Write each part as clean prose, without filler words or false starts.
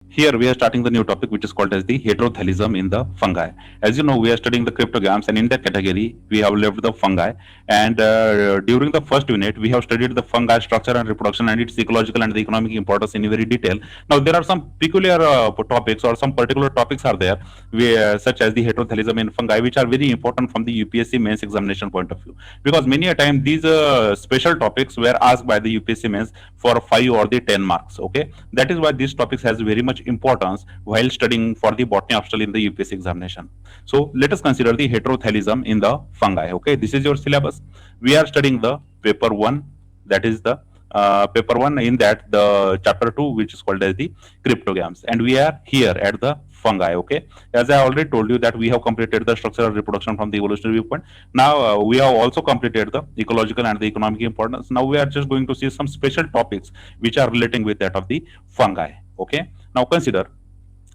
Here we are starting the new topic which is called as the heterothelism in the fungi. As you know, we are studying the cryptogams, and in that category we have left the fungi. And during the first unit, we have studied the fungi structure and reproduction and its ecological and the economic importance in very detail. Now there are some peculiar topics or some particular topics are there, such as the heterothelism in fungi, which are very important from the UPSC mains examination point of view. Because many a time these special topics were asked by the UPSC mains for 5 or the 10 marks. Okay, that is why these topics has very much importance while studying for the botany optional in the UPSC examination. So let us consider the heterothelism in the fungi. Okay, this is your syllabus. We are studying the paper 1, that is the paper 1, in that the chapter 2 which is called as the cryptogams, and we are here at the fungi. Okay, as I already told you that we have completed the structural reproduction from the evolutionary viewpoint. Now we have also completed the ecological and the economic importance. Now we are just going to see some special topics which are relating with that of the fungi. Okay, now consider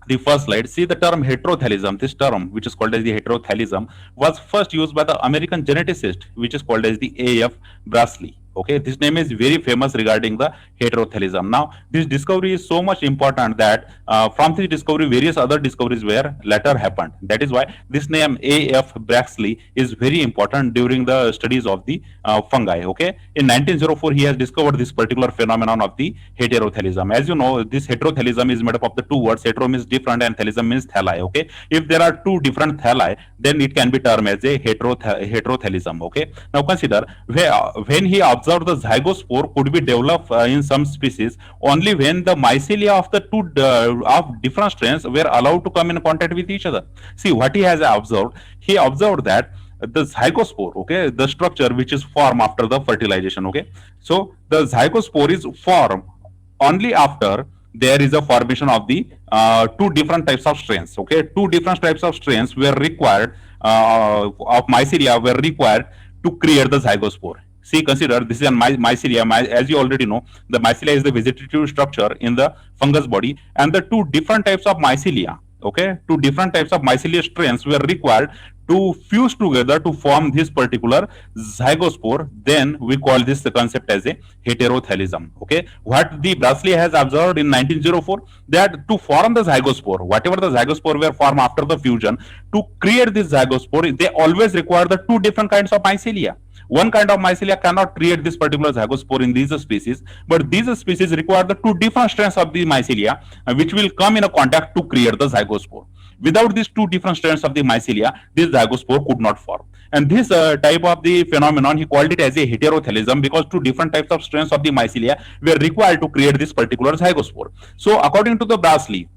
the first slide. See the term heterothelism. This term, which is called as the heterothelism, was first used by the American geneticist, which is called as the A.F. Brashley. Okay, this name is very famous regarding the heterothelism. Now, this discovery is so much important that from this discovery, various other discoveries were later happened. That is why this name A.F. Brashley is very important during the studies of the fungi. Okay, in 1904, he has discovered this particular phenomenon of the heterothelism. As you know, this heterothelism is made up of the two words. Hetero means different and thelism means thalli. Okay, if there are two different thalli, then it can be termed as a heterothelism. Okay, now consider when he observed the zygospore could be developed in some species only when the mycelia of the two of different strains were allowed to come in contact with each other. See what he has observed. He observed that the zygospore, okay, the structure which is formed after the fertilization. Okay, so the zygospore is formed only after there is a formation of the two different types of strains. Okay, two different types of strains were required of mycelia were required to create the zygospore. See, consider this is a mycelia. As you already know, the mycelia is the vegetative structure in the fungus body, and the two different types of mycelia, okay, two different types of mycelial strains were required to fuse together to form this particular zygospore. Then we call this the concept as a heterothelism. Okay, what the Brashley has observed in 1904, that to form the zygospore, whatever the zygospore were formed after the fusion, to create this zygospore, they always require the two different kinds of mycelia. One kind of mycelia cannot create this particular zygospore in these species, but these species require the two different strands of the mycelia which will come in a contact to create the zygospore. Without these two different strands of the mycelia, this zygospore could not form. And this type of the phenomenon, he called it as a heterothelism, because two different types of strands of the mycelia were required to create this particular zygospore. So according to the Brashley,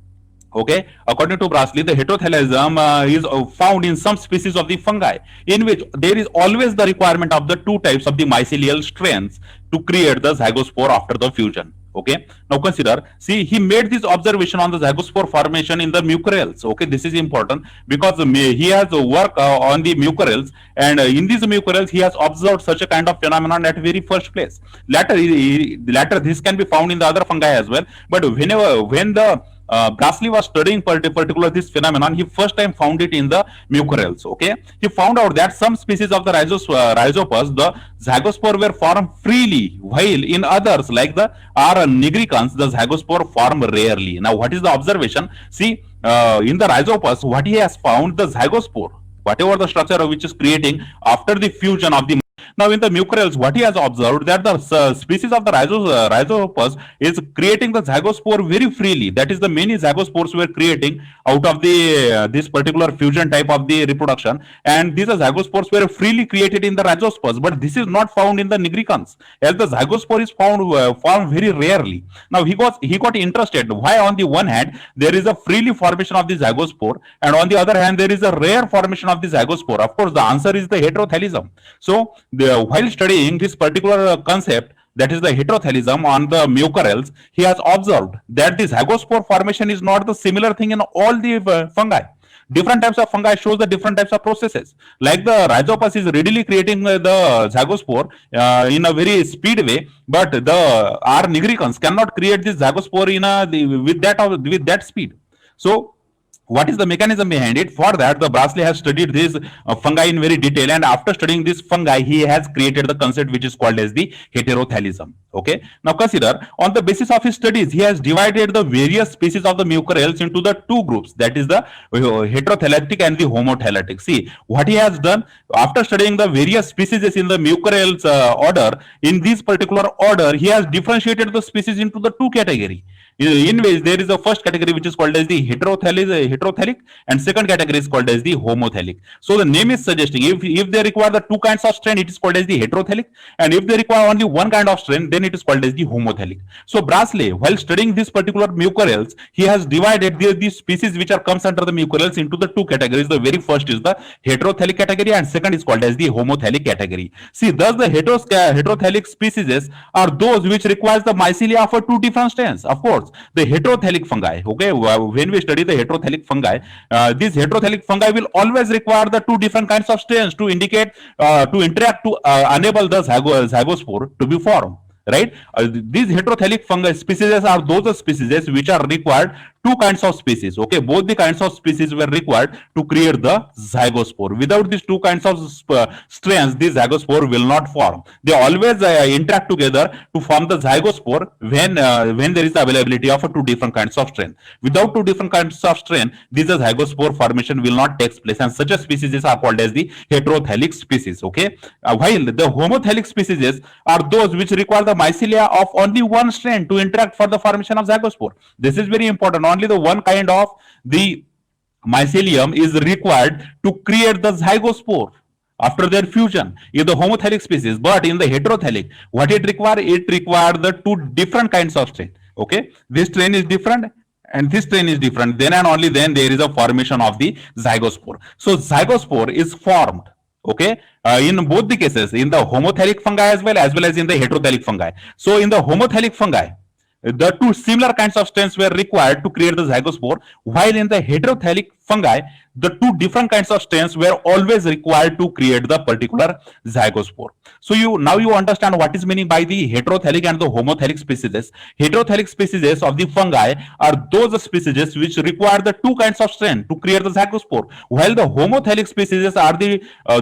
okay, according to Brashley, the heterothelism is found in some species of the fungi, in which there is always the requirement of the two types of the mycelial strains to create the zygospore after the fusion. Okay, now consider, see, he made this observation on the zygospore formation in the mucorales. Okay, this is important because he has work on the mucorales, and in these mucorales he has observed such a kind of phenomenon at very first place. Later this can be found in the other fungi as well, but when the Brashley was studying particular this phenomenon, he first time found it in the mucorales. Okay, he found out that some species of the rhizopus, the zygospore were formed freely, while in others like the R. nigricans, the zygospore form rarely. Now, what is the observation? See, in the rhizopus, what he has found, the zygospore, whatever the structure which is creating after the fusion of the. Now, in the mucorales, what he has observed, that the species of the rhizopus is creating the zygospore very freely. That is, the many zygospores were creating out of the this particular fusion type of the reproduction, and these zygospores were freely created in the rhizopus. But this is not found in the nigricans, as the zygospore is found very rarely. Now, he got interested. Why on the one hand there is a freely formation of the zygospore, and on the other hand there is a rare formation of the zygospore? Of course, the answer is the heterothelism. So while studying this particular concept, that is the heterothelism on the mucorales, he has observed that this zygospore formation is not the similar thing in all the fungi. Different types of fungi shows the different types of processes. Like the rhizopus is readily creating the zygospore in a very speed way, but the R. nigricans cannot create this zygospore with that speed. So What is the mechanism behind it? For that, the Brasley has studied this fungi in very detail, and after studying this fungi, he has created the concept which is called as the heterothalism. Okay. Now consider, on the basis of his studies, he has divided the various species of the mucorales into the two groups, that is the heterothalictic and the homothalictic. See what he has done after studying the various species in the mucorales order. In this particular order, he has differentiated the species into the two categories, in which there is a first category which is called as the heterothalic, and second category is called as the homothalic. So the name is suggesting, if they require the two kinds of strain, it is called as the heterothalic, and if they require only one kind of strain, then it is called as the homothalic. So Brasley, while studying this particular mucorales, he has divided these species which are comes under the mucorales into the two categories. The very first is the heterothalic category, and second is called as the homothalic category. See, thus the heterothalic species are those which requires the mycelia of two different strains. Of course, the heterothalic fungi, okay, when we study the heterothalic fungi, these heterothalic fungi will always require the two different kinds of strains to indicate, to interact, to enable the zygospore to be formed, right? These heterothalic fungi species are those species which are required two kinds of species. Okay, both the kinds of species were required to create the zygospore. Without these two kinds of strains, the zygospore will not form. They always interact together to form the zygospore when there is the availability of two different kinds of strain. Without two different kinds of strain, this zygospore formation will not take place, and such a species are called as the heterothalic species. Okay, while the homothalic species are those which require the mycelia of only one strain to interact for the formation of zygospore. This is very important. Only the one kind of the mycelium is required to create the zygospore after their fusion in the homothalic species. But in the heterothalic, what it requires the two different kinds of strain. Okay, this strain is different and this strain is different, then and only then there is a formation of the zygospore. So zygospore is formed, okay, in both the cases, in the homothalic fungi as well as in the heterothalic fungi. So in the homothalic fungi, the two similar kinds of strains were required to create the zygospore, while in the heterothalic fungi, the two different kinds of strains were always required to create the particular zygospore. So now you understand what is meaning by the heterothalic and the homothalic species. Heterothalic species of the fungi are those species which require the two kinds of strain to create the zygospore, while the homothalic species are the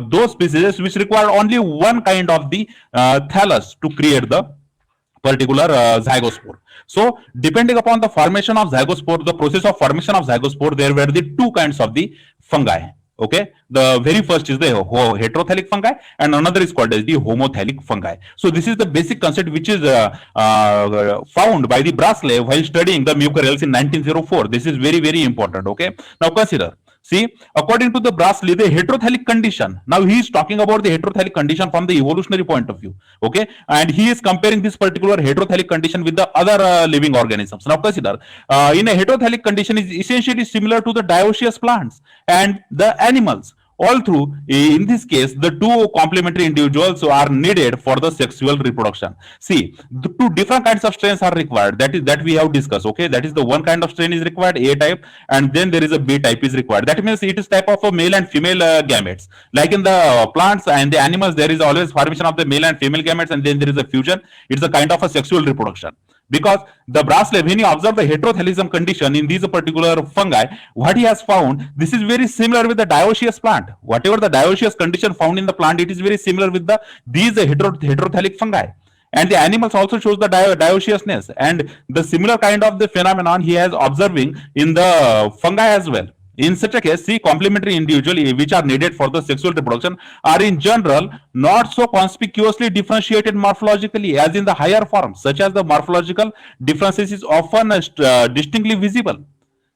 those species which require only one kind of the thallus to create the particular zygospore. So depending upon the formation of zygospore, the process of formation of zygospore, there were the two kinds of the fungi. Okay, the very first is the heterothalic fungi, and another is called as the homothalic fungi. So this is the basic concept which is found by the Brasley while studying the mucorales in 1904. This is very important. Okay, now consider. See, according to the Brasley, the heterothalic condition. Now he is talking about the heterothalic condition from the evolutionary point of view. Okay, and he is comparing this particular heterothalic condition with the other living organisms. Now consider, in a heterothalic condition is essentially similar to the dioecious plants and the animals. All through, in this case, the two complementary individuals are needed for the sexual reproduction. See, the two different kinds of strains are required. That we have discussed. Okay, that is the one kind of strain is required, A type, and then there is a B type is required. That means it is type of a male and female gametes. Like in the plants and the animals, there is always formation of the male and female gametes, and then there is a fusion. It's a kind of a sexual reproduction. Because the Brasley, when he observed the heterothalism condition in these particular fungi, what he has found, this is very similar with the dioecious plant. Whatever the dioecious condition found in the plant, it is very similar with these heterothalic fungi. And the animals also shows the dioeciousness, and the similar kind of the phenomenon he has observing in the fungi as well. In such a case, see, complementary individuals which are needed for the sexual reproduction are in general not so conspicuously differentiated morphologically as in the higher forms, such as the morphological differences is often distinctly visible.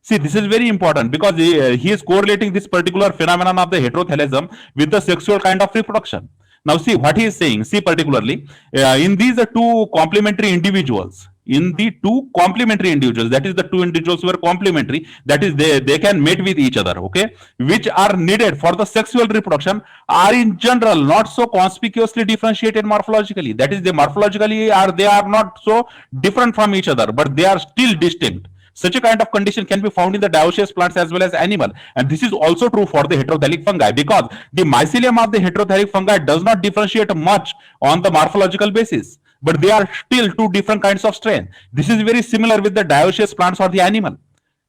See, this is very important because he is correlating this particular phenomenon of the heterothalism with the sexual kind of reproduction. Now see what he is saying. See, particularly in these two complementary individuals, that is the two individuals who are complementary, that is they can mate with each other, okay, which are needed for the sexual reproduction, are in general not so conspicuously differentiated morphologically. That is, they morphologically they are not so different from each other, but they are still distinct. Such a kind of condition can be found in the dioecious plants as well as animal, and this is also true for the heterothalic fungi, because the mycelium of the heterothalic fungi does not differentiate much on the morphological basis, but they are still two different kinds of strain. This is very similar with the dioecious plants or the animal.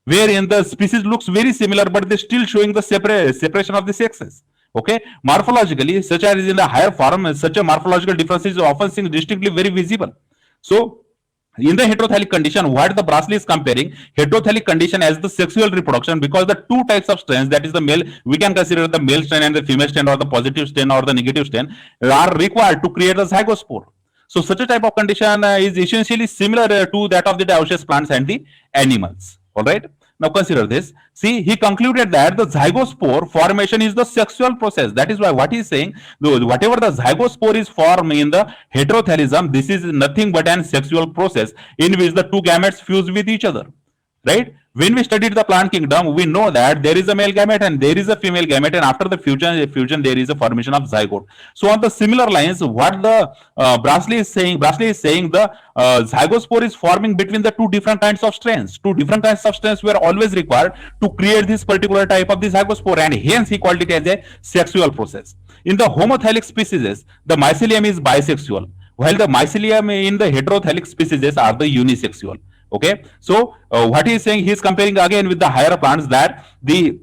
wherein the species looks very similar, but they're still showing the separation of the sexes. Okay, morphologically, such as in the higher form, such a morphological difference is often seen distinctly very visible. So, in the heterothallic condition, what the Brastley is comparing heterothallic condition as the sexual reproduction, because the two types of strains, that is the male, we can consider the male strain and the female strain, or the positive strain or the negative strain, are required to create the zygospore. So such a type of condition is essentially similar to that of the dioecious plants and the animals. All right. Now consider this. See, he concluded that the zygospore formation is the sexual process. That is why what he is saying, whatever the zygospore is formed in the heterothallism, this is nothing but an sexual process in which the two gametes fuse with each other. Right? When we studied the plant kingdom, we know that there is a male gamete and there is a female gamete, and after the fusion there is a formation of zygote. So on the similar lines, what the Brastley is saying the zygospore is forming between the two different kinds of strains. Two different kinds of strains were always required to create this particular type of the zygospore, and hence he called it as a sexual process. In the homothallic species, the mycelium is bisexual, while the mycelium in the heterothallic species are the unisexual. Okay, so what he is saying, he is comparing again with the higher plants, that the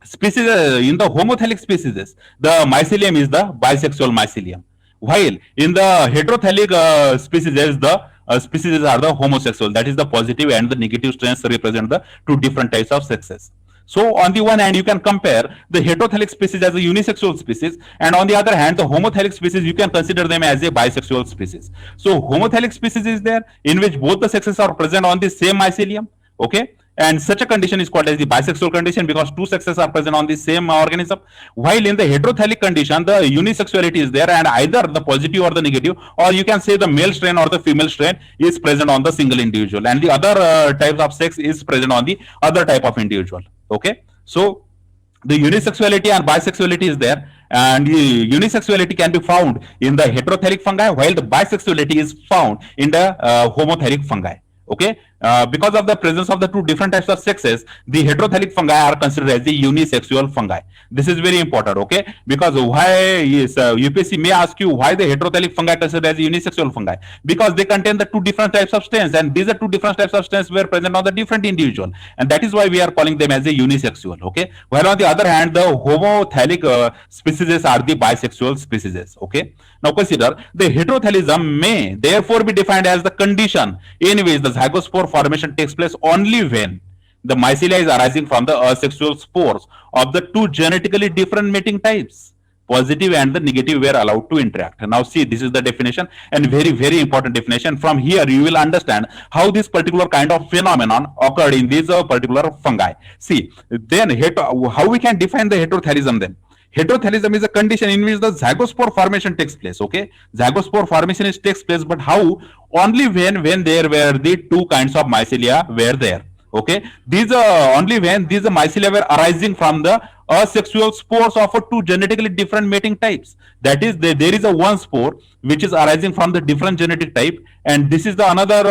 species in the homothallic species, the mycelium is the bisexual mycelium, while in the heterothallic species, the species are the homosexual, that is the positive and the negative strains represent the two different types of sexes. So on the one hand, you can compare the heterothallic species as a unisexual species, and on the other hand, the homothallic species, you can consider them as a bisexual species. So homothallic species is there in which both the sexes are present on the same mycelium. Okay, and such a condition is called as the bisexual condition, because two sexes are present on the same organism. While in the heterothallic condition, the unisexuality is there, and either the positive or the negative, or you can say the male strain or the female strain is present on the single individual, and the other types of sex is present on the other type of individual. Okay, so the unisexuality and bisexuality is there, and the unisexuality can be found in the heterothallic fungi, while the bisexuality is found in the homothallic fungi. Okay, because of the presence of the two different types of sexes, the heterothallic fungi are considered as the unisexual fungi. This is very important. Okay, because why is UPSC may ask you why the heterothallic fungi are considered as unisexual fungi, because they contain the two different types of strains, and these are two different types of strains were present on the different individual, and that is why we are calling them as a unisexual. Okay, while on the other hand, the homothallic species are the bisexual species. Okay, now consider the heterothallism may therefore be defined as the condition in which the zygospore formation takes place only when the mycelia is arising from the asexual spores of the two genetically different mating types, positive and the negative, were allowed to interact. Now see, this is the definition, and very important definition. From here you will understand how this particular kind of phenomenon occurred in these particular fungi. See, then how we can define the heterothallism then? Heterothallism is a condition in which the zygospore formation takes place. Okay, zygospore formation takes place, but how? Only when there were the two kinds of mycelia were there. Okay, these only when these mycelia were arising from the asexual spores of two genetically different mating types. That is, there is a one spore which is arising from the different genetic type, and this is the another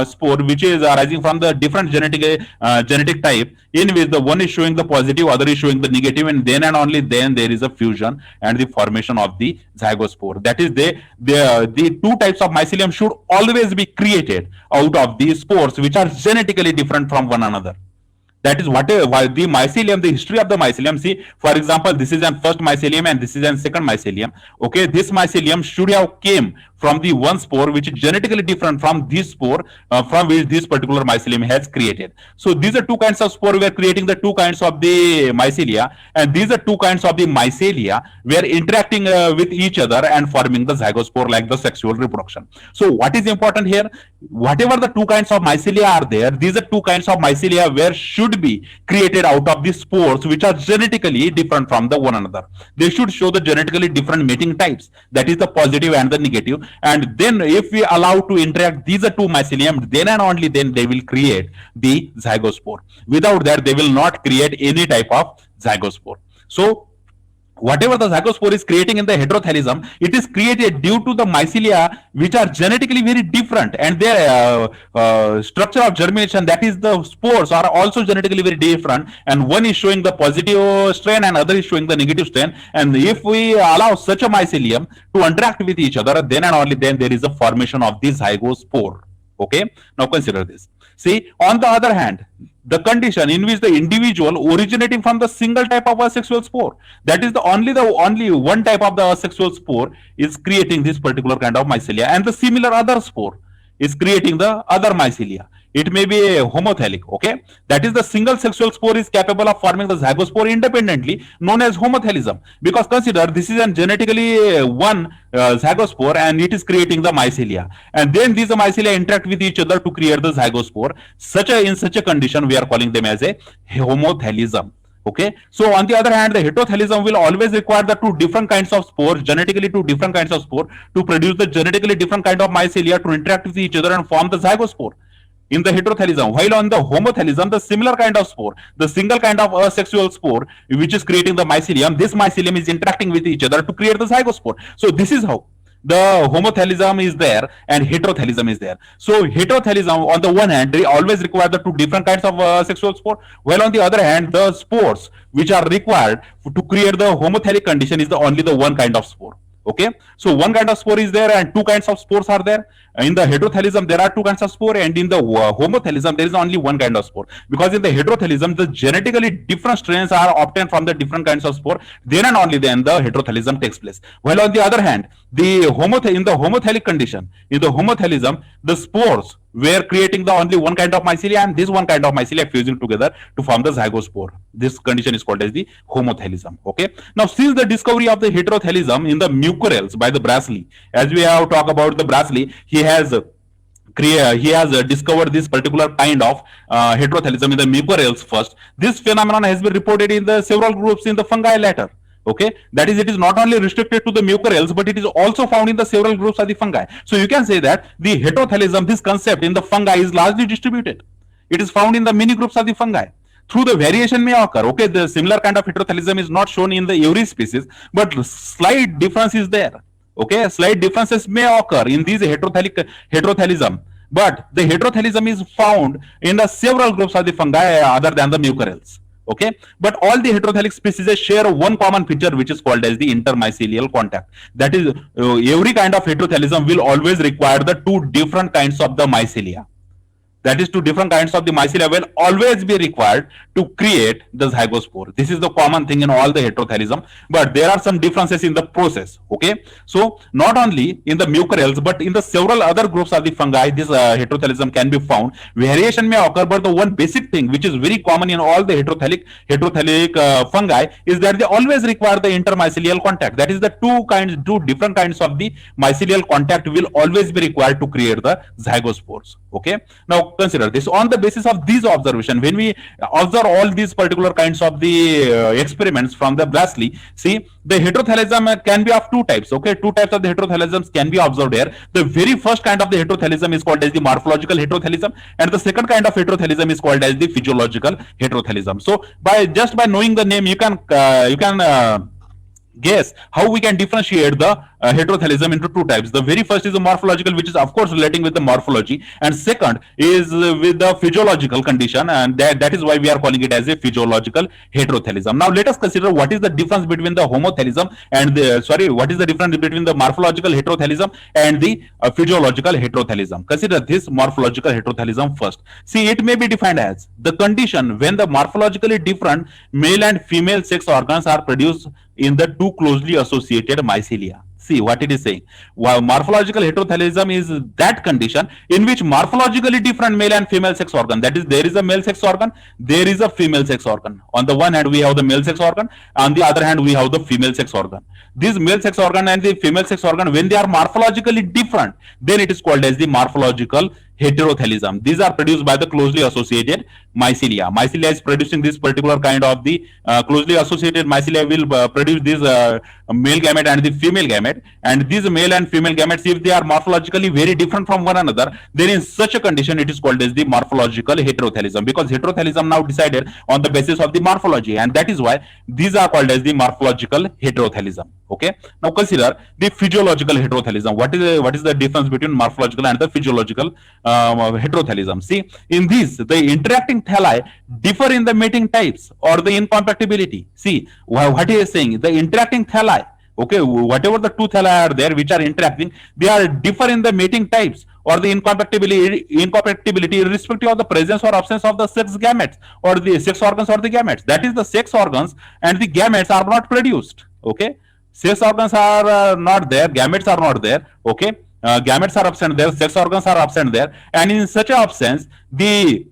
spore which is arising from the different genetic type, in which the one is showing the positive, other is showing the negative, and then and only then there is a fusion and the formation of the zygospore. That is, the two types of mycelium should always be created out of these spores which are genetically different from one another. That is what the mycelium, the history of the mycelium. See, for example, this is an first mycelium and this is an second mycelium. Okay, this mycelium should have came from the one spore which is genetically different from this spore from which this particular mycelium has created. So these are two kinds of spore. We are creating the two kinds of the mycelia, and these are two kinds of the mycelia. We are interacting with each other and forming the zygospore, like the sexual reproduction. So what is important here? Whatever the two kinds of mycelia are there, these are two kinds of mycelia where should be created out of the spores which are genetically different from the one another. They should show the genetically different mating types, that is the positive and the negative, and then if we allow to interact these are two mycelium, then and only then they will create the zygospore. Without that, they will not create any type of zygospore. So whatever the zygospore is creating in the heterothallism, it is created due to the mycelia which are genetically very different, and their structure of germination, that is the spores, are also genetically very different, and one is showing the positive strain and other is showing the negative strain. And if we allow such a mycelium to interact with each other, then and only then there is a formation of the zygospore. Okay, now consider this. See, on the other hand, the condition in which the individual originating from the single type of asexual spore, that is the only one type of the asexual spore is creating this particular kind of mycelia, and the similar other spore is creating the other mycelia. It may be a homothelic, okay? That is, the single sexual spore is capable of forming the zygospore independently, known as homothelism. Because consider, this is a genetically one zygospore, and it is creating the mycelia, and then these mycelia interact with each other to create the zygospore. In such a condition, we are calling them as a homothelism. Okay, so on the other hand, the heterothelism will always require the two different kinds of spores, genetically two different kinds of spore, to produce the genetically different kind of mycelia to interact with each other and form the zygospore in the heterothelism. While on the homothelism, the similar kind of spore, the single kind of asexual spore which is creating the mycelium, this mycelium is interacting with each other to create the zygospore. So this is how the homothelism is there and heterothelism is there. So heterothelism, on the one hand, they always require the two different kinds of sexual spore, while on the other hand, the spores which are required to create the homothelic condition is the only the one kind of spore. Okay, so one kind of spore is there and two kinds of spores are there. In the heterothelism, there are two kinds of spore, and in the homothelism, there is only one kind of spore. Because in the heterothelism, the genetically different strains are obtained from the different kinds of spore. Then and only then the heterothelism takes place. While on the other hand, in the homothelic condition, in the homothelism, the spores were creating the only one kind of mycelia, and this one kind of mycelia fusing together to form the zygospore. This condition is called as the homothelism. Okay. Now, since the discovery of the heterothelism in the mucorales by the Brasely, as we have talked about the Brasely, he has discovered this particular kind of heterothelism in the mucorales first. This phenomenon has been reported in the several groups in the fungi later. Okay, that is, it is not only restricted to the mucorales, but it is also found in the several groups of the fungi. So you can say that the heterothelism, this concept in the fungi, is largely distributed. It is found in the many groups of the fungi. Through the variation may occur. Okay, the similar kind of heterothelism is not shown in the every species, but slight difference is there. Okay, slight differences may occur in these heterothelism, but the heterothelism is found in the several groups of the fungi other than the mucorales. Okay, but all the heterothelic species share one common feature, which is called as the intermycelial contact. That is, every kind of heterothelism will always require the two different kinds of the mycelia. That is, two different kinds of the mycelia will always be required to create the zygospore. This is the common thing in all the heterothelism, but there are some differences in the process. Okay, so not only in the mucorales, but in the several other groups of the fungi, this heterothelism can be found. Variation may occur, but the one basic thing which is very common in all the heterothelic fungi is that they always require the intermycelial contact. That is, the two different kinds of the mycelial contact will always be required to create the zygospores. Okay, now consider this. On the basis of these observation, when we observe all these particular kinds of the experiments from the Brasely, see, the heterothelism can be of two types. Okay, two types of the heterothelisms can be observed here. The very first kind of the heterothelism is called as the morphological heterothelism, and the second kind of heterothelism is called as the physiological heterothelism. So by knowing the name, you can guess how we can differentiate the heterothelism into two types. The very first is the morphological, which is of course relating with the morphology, and second is with the physiological condition, and that is why we are calling it as a physiological heterothelism. Now let us consider what is the difference between the homothelism and what is the difference between the morphological heterothelism and the physiological heterothelism. Consider this morphological heterothelism first. See, it may be defined as the condition when the morphologically different male and female sex organs are produced in the two closely associated mycelia. See what it is saying. While morphological heterothelism is that condition in which morphologically different male and female sex organ, that is, there is a male sex organ, there is a female sex organ. On the one hand, we have the male sex organ, on the other hand, we have the female sex organ. This male sex organ and the female sex organ, when they are morphologically different, then it is called as the morphological heterothelism. These are produced by the closely associated mycelia. Mycelia is producing this particular kind of the closely associated mycelia will produce this male gamete and the female gamete, and these male and female gametes, if they are morphologically very different from one another, then in such a condition it is called as the morphological heterothelism, because heterothelism now decided on the basis of the morphology, and that is why these are called as the morphological heterothelism. Okay, now consider the physiological heterothelism. What is the difference between morphological and the physiological heterothelism? See, in this, the interacting thalli differ in the mating types or the incompatibility. See what he is saying, the interacting thalli, okay, whatever the two thalli are there which are interacting, they are differ in the mating types or the incompatibility irrespective of the presence or absence of the sex gametes or the sex organs or the gametes. That is, the sex organs and the gametes are not produced. Okay, sex organs are not there, gametes are not there. Okay, gametes are absent there, sex organs are absent there, and in such a absence, the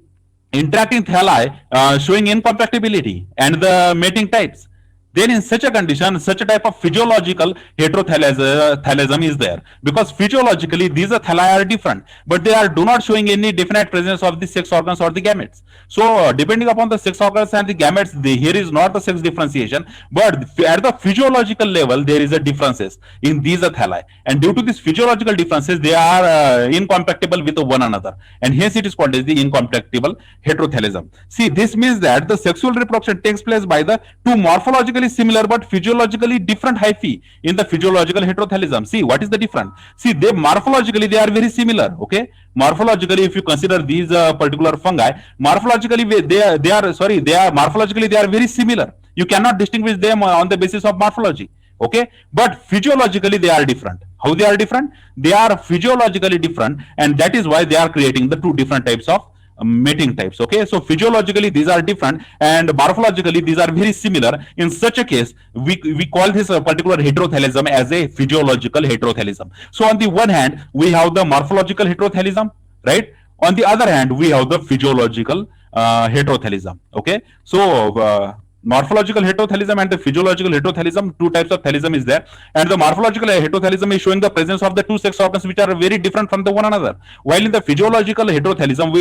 interacting thalli showing incompatibility and the mating types, then in such a condition, such a type of physiological heterothallism is there, because physiologically these thalli are different, but they are do not showing any definite presence of the sex organs or the gametes. So depending upon the sex organs and the gametes, here is not the sex differentiation, but at the physiological level there is a differences in these thalli, and due to these physiological differences they are incompatible with one another, and hence it is called as the incompatible heterothallism. See, this means that the sexual reproduction takes place by the two morphologically similar but physiologically different hyphae in the physiological heterothallism. See, what is the difference? See, they morphologically they are very similar. Okay, morphologically, if you consider these particular fungi, morphologically they are very similar. You cannot distinguish them on the basis of morphology. Okay, but physiologically they are different. How they are different? They are physiologically different, and that is why they are creating the two different types of mating types. Okay, so physiologically these are different and morphologically these are very similar. In such a case, we call this particular heterothallism as a physiological heterothallism. So on the one hand we have the morphological heterothallism, right? On the other hand we have the physiological heterothallism. Okay, so morphological heterothallism and the physiological heterothallism, two types of thallism is there, and the morphological heterothallism is showing the presence of the two sex organs which are very different from the one another, while in the physiological heterothallism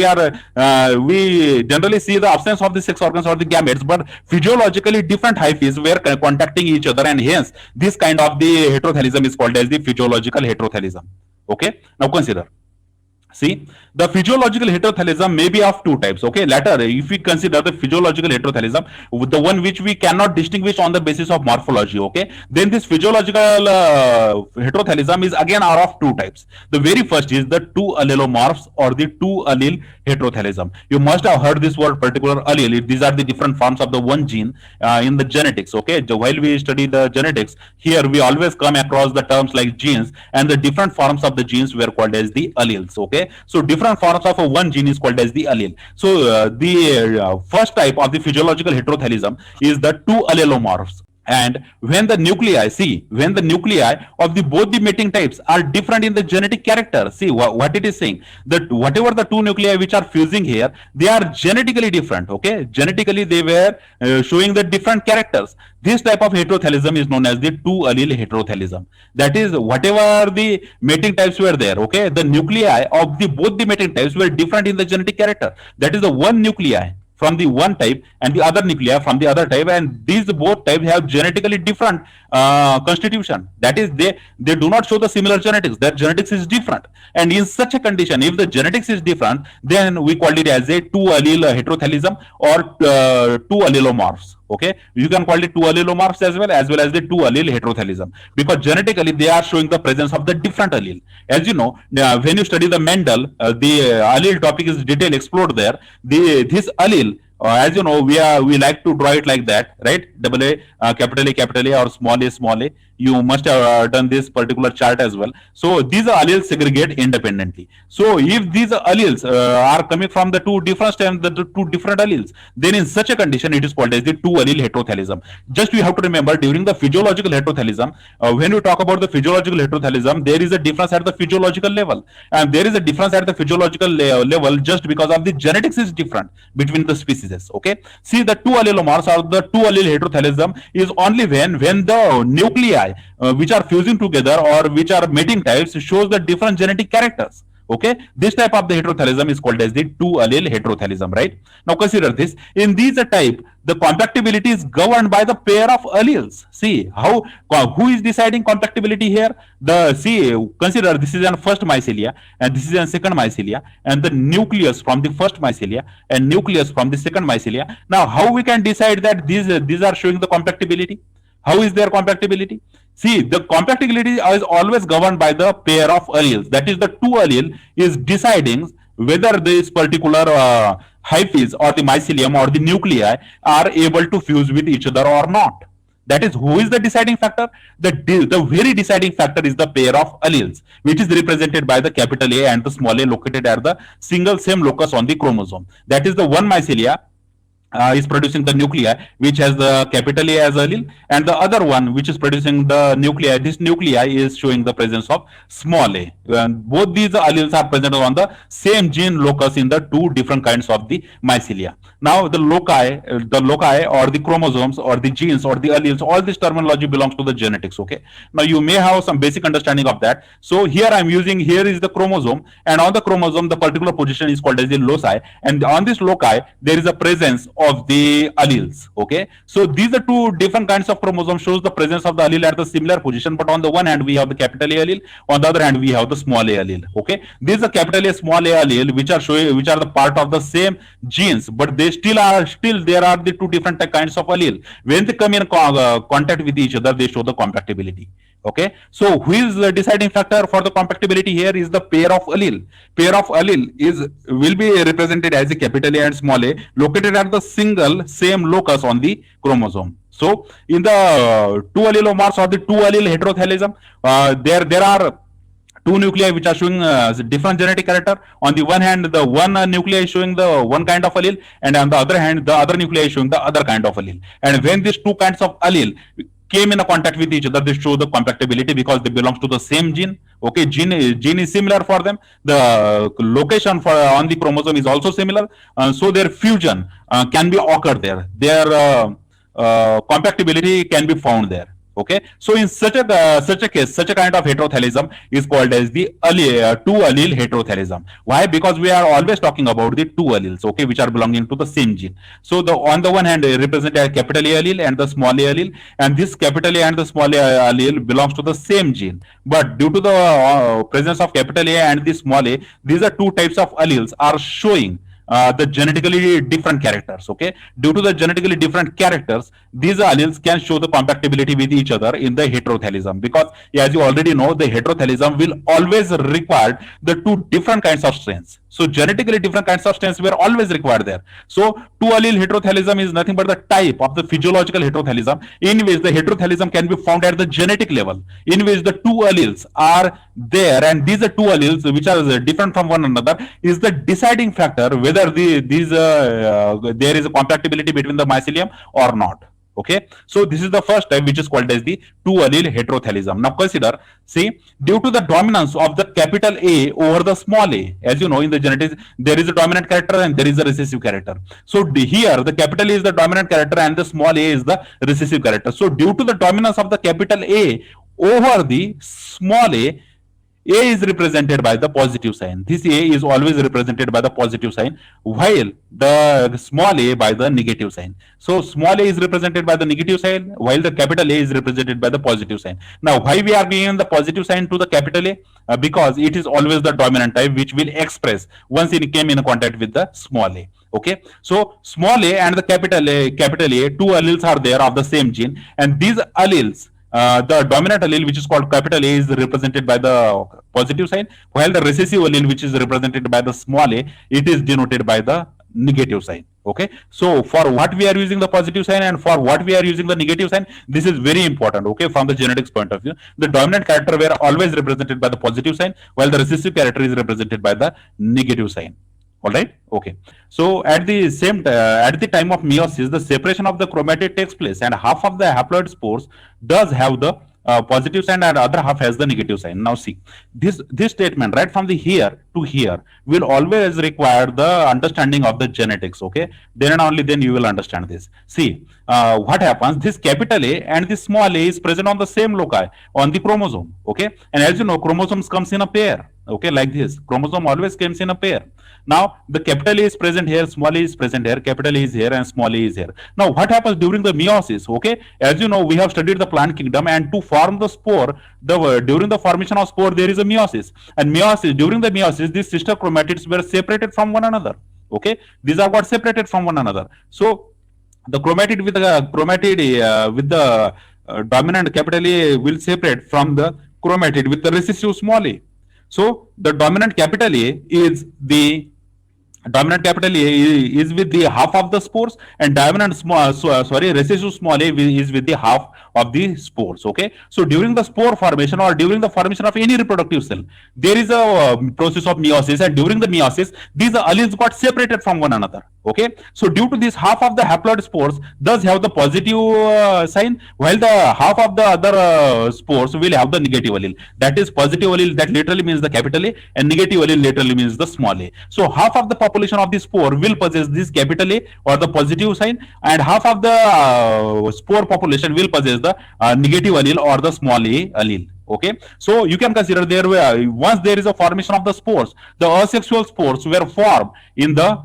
we generally see the absence of the sex organs or the gametes, but physiologically different hyphae were contacting each other, and hence this kind of the heterothallism is called as the physiological heterothallism. Okay, now consider. See, the physiological heterothallism may be of two types. Okay, later if we consider the physiological heterothallism, the one which we cannot distinguish on the basis of morphology, okay, then this physiological heterothallism is again are of two types. The very first is the two allelomorphs or the two allele heterothallism. You must have heard this word particular allele. These are the different forms of the one gene in the genetics. Okay, while we study the genetics, here we always come across the terms like genes, and the different forms of the genes were called as the alleles. Okay, so different forms of a one gene is called as the allele. So the first type of the physiological heterothallism is the two allelomorphs. And when the nuclei, when the nuclei of the both the mating types are different in the genetic character, see what it is saying, that whatever the two nuclei which are fusing here, they are genetically different. Okay, genetically they were showing the different characters. This type of heterothallism is known as the two allele heterothallism. That is, whatever the mating types were there, okay, the nuclei of the both the mating types were different in the genetic character. That is the one nuclei from the one type and the other nuclei from the other type, and these both types have genetically different constitution. That is, they do not show the similar genetics. Their genetics is different, and in such a condition, if the genetics is different, then we call it as a two allele heterothallism or two allelomorphs. Okay, you can call it two allelomorphs as well as the two allele heterothallism, because genetically they are showing the presence of the different allele. As you know, when you study the Mendel, the allele topic is detail explored there. This allele, as you know, we like to draw it like that, right? Double A, capital A, or small a. You must have done this particular chart as well. So these alleles segregate independently. So if these alleles are coming from the two different stems, the two different alleles, then in such a condition it is called as the two allele heterothallism. Just you have to remember, during the physiological heterothallism, when you talk about the physiological heterothallism, there is a difference at the physiological level, and there is a difference at the physiological level just because of the genetics is different between the species. Okay, see, the two allelomorphs or the two allele heterothallism is only when the nuclei which are fusing together or which are mating types shows the different genetic characters. Okay, this type of the heterothallism is called as the two allele heterothallism, right? Now consider this. In these type, the compactability is governed by the pair of alleles. See who is deciding compactability here? Consider this is an first mycelia and this is an second mycelia, and the nucleus from the first mycelia and nucleus from the second mycelia. Now how we can decide that these are showing the compactability? How is their compactability? See, the compactability is always governed by the pair of alleles. That is, the two allele is deciding whether this particular hyphae or the mycelium or the nuclei are able to fuse with each other or not. That is, who is the deciding factor? The very deciding factor is the pair of alleles, which is represented by the capital A and the small a located at the single same locus on the chromosome. That is, the one mycelia is producing the nuclei which has the capital A as allele, and the other one which is producing the nuclei, this nuclei is showing the presence of small a. And both these alleles are present on the same gene locus in the two different kinds of the mycelia. Now the loci or the chromosomes or the genes or the alleles, all this terminology belongs to the genetics. Okay, now you may have some basic understanding of that. So here I'm using, here is the chromosome, and on the chromosome the particular position is called as the loci, and on this loci there is a presence of the alleles. Okay, so these are two different kinds of chromosomes, shows the presence of the allele at the similar position, but on the one hand we have the capital A allele, on the other hand we have the small a allele. Okay, these are capital A small a allele which are showing, which are the part of the same genes, but they still there are the two different kinds of allele. When they come in contact with each other, they show the compatibility. Okay, so who is the deciding factor for the compatibility? Here is the pair of allele. Pair of allele is will be represented as a capital A and small a located at the single same locus on the chromosome. So in the two allelomorphs or the two allele heterothallism, there are two nuclei which are showing different genetic character. On the one hand, the one nuclei is showing the one kind of allele, and on the other hand, the other nuclei is showing the other kind of allele. And when these two kinds of allele came in a contact with each other, they show the compatibility because they belong to the same gene. Okay, gene is similar for them. The location for on the chromosome is also similar, so their fusion can be occurred there. Their compatibility can be found there. Okay, so in such a case, such a kind of heterothallism is called as the two allele heterothallism. Why? Because we are always talking about the two alleles, okay, which are belonging to the same gene. So the on the one hand represent a capital A allele and the small a allele, and this capital A and the small a allele belongs to the same gene. But due to the presence of capital A and the small a, these are two types of alleles are showing the genetically different characters. Okay, due to the genetically different characters, these alleles can show the compatibility with each other in the heterothallism, because as you already know, the heterothallism will always require the two different kinds of strains. So genetically different kinds of strains were always required there. So two allele heterothallism is nothing but the type of the physiological heterothallism in which the heterothallism can be found at the genetic level, in which the two alleles are there, and these are two alleles which are different from one another is the deciding factor whether there is a compatibility between the mycelium or not. Okay, so this is the first type which is called as the two allele heterothallism. Now consider, see, due to the dominance of the capital A over the small a, as you know in the genetics there is a dominant character and there is a recessive character. So here the capital A is the dominant character and the small a is the recessive character. So due to the dominance of the capital A over the small a is represented by the positive sign. This A is always represented by the positive sign, while the small a by the negative sign. So small a is represented by the negative sign, while the capital A is represented by the positive sign. Now, why we are giving the positive sign to the capital A? Because it is always the dominant type which will express once it came in contact with the small a. Okay, so small a and the capital A, two alleles are there of the same gene, and these alleles, the dominant allele which is called capital A is represented by the positive sign, while the recessive allele which is represented by the small a, it is denoted by the negative sign. Okay, so for what we are using the positive sign and for what we are using the negative sign, this is very important. Okay, from the genetics point of view, the dominant character were always represented by the positive sign, while the recessive character is represented by the negative sign. All right. Okay. So at the time of meiosis, the separation of the chromatid takes place, and half of the haploid spores does have the positive sign, and other half has the negative sign. Now see, this statement right from the here to here will always require the understanding of the genetics. Okay. Then and only then you will understand this. See, what happens? This capital A and this small a is present on the same loci on the chromosome. Okay. And as you know, chromosomes comes in a pair. Okay, like this. Chromosome always comes in a pair. Now, the capital A is present here, small a is present here, capital A is here, and small a is here. Now, what happens during the meiosis? Okay, as you know, we have studied the plant kingdom, and to form the spore, during the formation of spore, there is a meiosis. And during the meiosis, these sister chromatids were separated from one another. Okay, these are got separated from one another. So, the chromatid with the dominant capital A will separate from the chromatid with the recessive small a. So the dominant capital A is the dominant capital A is with the half of the spores, and dominant recessive small a is with the half of the spores. Okay, so during the spore formation or during the formation of any reproductive cell, there is a process of meiosis, and during the meiosis these alleles got separated from one another. Okay, so due to this, half of the haploid spores does have the positive sign, while the half of the other spores will have the negative allele. That is positive allele, that literally means the capital A, and negative allele literally means the small a. So half of the population of the spore will possess this capital A or the positive sign, and half of the spore population will possess the negative allele or the small a allele. Okay, so you can consider there once there is a formation of the spores, the asexual spores were formed in the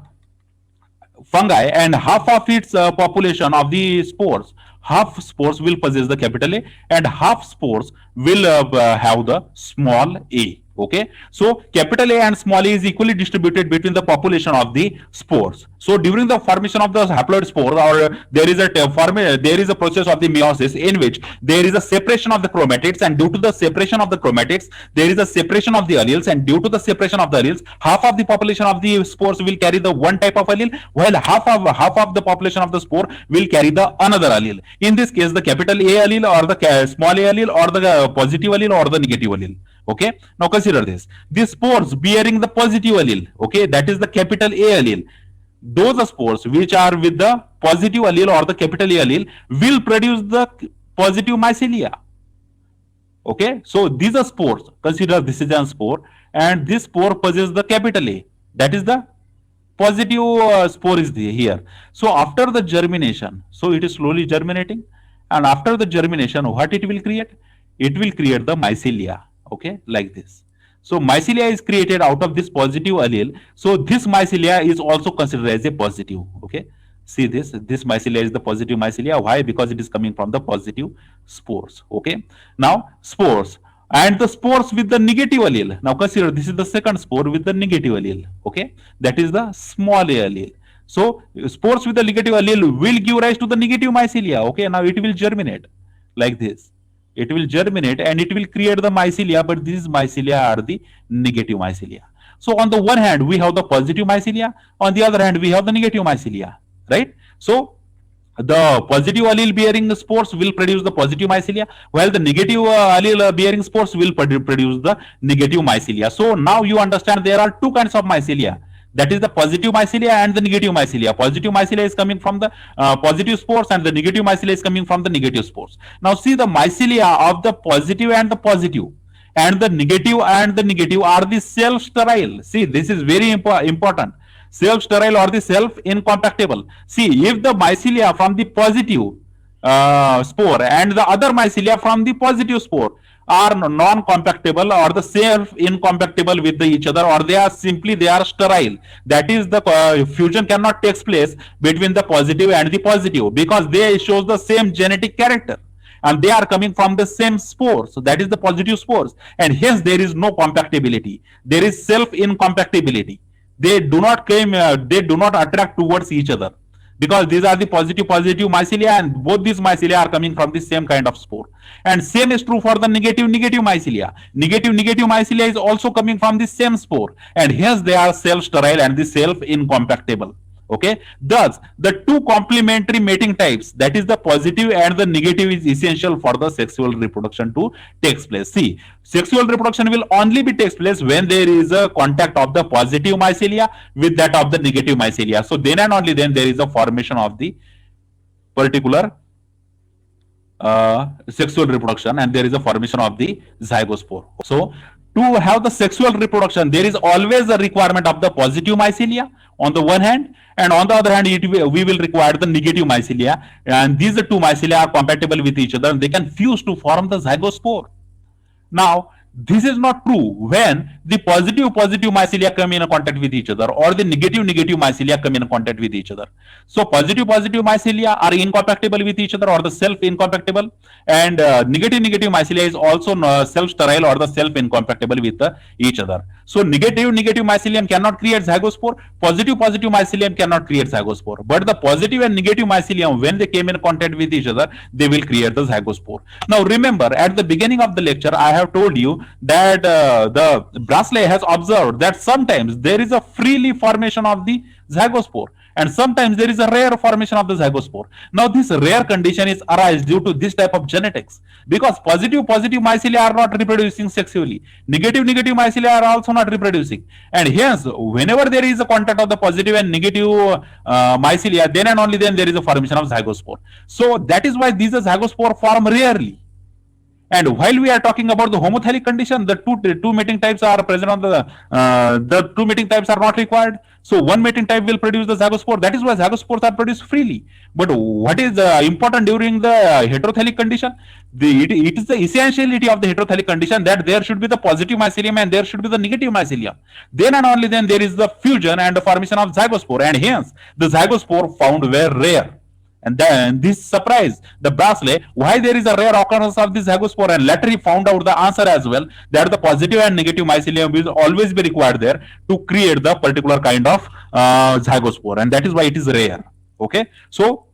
fungi, and half of its population of the spores, half spores will possess the capital A, and half spores will have the small a. Okay, so capital A and small a is equally distributed between the population of the spores. So during the formation of the haploid spore, or there is a process of the meiosis in which there is a separation of the chromatids, and due to the separation of the chromatids there is a separation of the alleles, and due to the separation of the alleles, half of the population of the spores will carry the one type of allele, while half of the population of the spore will carry the another allele. In this case, the capital A allele or the small a allele, or the positive allele or the negative allele. Okay, now consider this: these spores bearing the positive allele, okay, that is the capital A allele, those spores which are with the positive allele or the capital A allele will produce the positive mycelia. Okay, so these are spores. Consider this is a spore, and this spore possesses the capital A, that is the positive spore is here. So after the germination, so it is slowly germinating, and after the germination, what it will create? It will create the mycelia. Okay, like this. So mycelia is created out of this positive allele. So this mycelia is also considered as a positive. Okay, see this mycelia is the positive mycelia. Why? Because it is coming from the positive spores. Okay, now spores and the spores with the negative allele. Now consider this is the second spore with the negative allele. Okay, that is the small a allele. So spores with the negative allele will give rise to the negative mycelia. Okay, now it will germinate like this. It will germinate and it will create the mycelia, but these mycelia are the negative mycelia. So on the one hand we have the positive mycelia, on the other hand we have the negative mycelia, right? So the positive allele bearing spores will produce the positive mycelia, while the negative allele bearing spores will produce the negative mycelia. So now you understand there are two kinds of mycelia, that is the positive mycelia and the negative mycelia. Positive mycelia is coming from the positive spores, and the negative mycelia is coming from the negative spores. Now see, the mycelia of the positive and the positive and the negative are the self sterile. See, this is very important. Self sterile or the self incompatible. See, if the mycelia from the positive spore and the other mycelia from the positive spore are non-compatible or the self incompatible with each other, or they are sterile, that is the fusion cannot take place between the positive and the positive, because they shows the same genetic character and they are coming from the same spore. So that is the positive spores, and hence there is no compatibility, there is self incompatibility. They do not they do not attract towards each other, because these are the positive mycelia, and both these mycelia are coming from the same kind of spore. And same is true for the negative mycelia. Negative mycelia is also coming from the same spore, and hence they are self sterile and the self incompatible. Okay, thus the two complementary mating types, that is the positive and the negative, is essential for the sexual reproduction to take place. See, sexual reproduction will only be takes place when there is a contact of the positive mycelia with that of the negative mycelia. So then and only then there is a formation of the particular sexual reproduction, and there is a formation of the zygospore. So to have the sexual reproduction, there is always a requirement of the positive mycelia on the one hand, and on the other hand we will require the negative mycelia, and these two mycelia are compatible with each other and they can fuse to form the zygospore. Now this is not true when the positive mycelia come in contact with each other, or the negative mycelia come in contact with each other. So positive mycelia are incompatible with each other, or the self incompatible, and negative mycelia is also self sterile or the self incompatible with each other. So negative mycelium cannot create zygospore. Positive mycelium cannot create zygospore. But the positive and negative mycelium, when they came in contact with each other, they will create the zygospore. Now remember, at the beginning of the lecture, I have told you that the Bransley has observed that sometimes there is a freely formation of the zygospore, and sometimes there is a rare formation of the zygospore. Now this rare condition is arise due to this type of genetics, because positive mycelia are not reproducing sexually, negative mycelia are also not reproducing, and hence whenever there is a contact of the positive and negative mycelia, then and only then there is a formation of zygospore. So that is why these zygospore form rarely. And while we are talking about the homothallic condition, the two mating types are present on the two mating types are not required. So one mating type will produce the zygospore. That is why zygospores are produced freely. But what is important during the heterothallic condition? It is the essentiality of the heterothallic condition that there should be the positive mycelium and there should be the negative mycelium. Then and only then there is the fusion and the formation of zygospore, and hence the zygospore found were rare. And then this surprised the Bransley why there is a rare occurrence of this zygospore, and later he found out the answer as well, that the positive and negative mycelium will always be required there to create the particular kind of zygospore, and that is why it is rare. Okay, so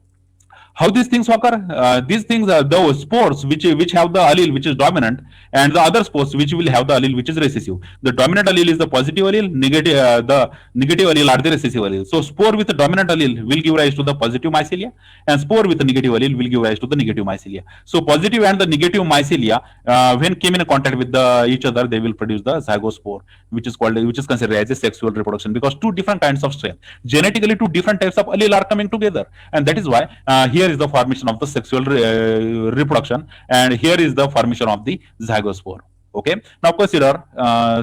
how these things occur? These things are those spores which have the allele which is dominant, and the other spores which will have the allele which is recessive. The dominant allele is the positive allele, the negative allele are the recessive allele. So spore with the dominant allele will give rise to the positive mycelia, and spore with the negative allele will give rise to the negative mycelia. So positive and the negative mycelia, when came in contact with each other, they will produce the zygospore, which is considered as a sexual reproduction, because two different kinds of strain, genetically two different types of allele are coming together, and that is why here is the formation of the sexual reproduction, and here is the formation of the zygospore. Okay, now consider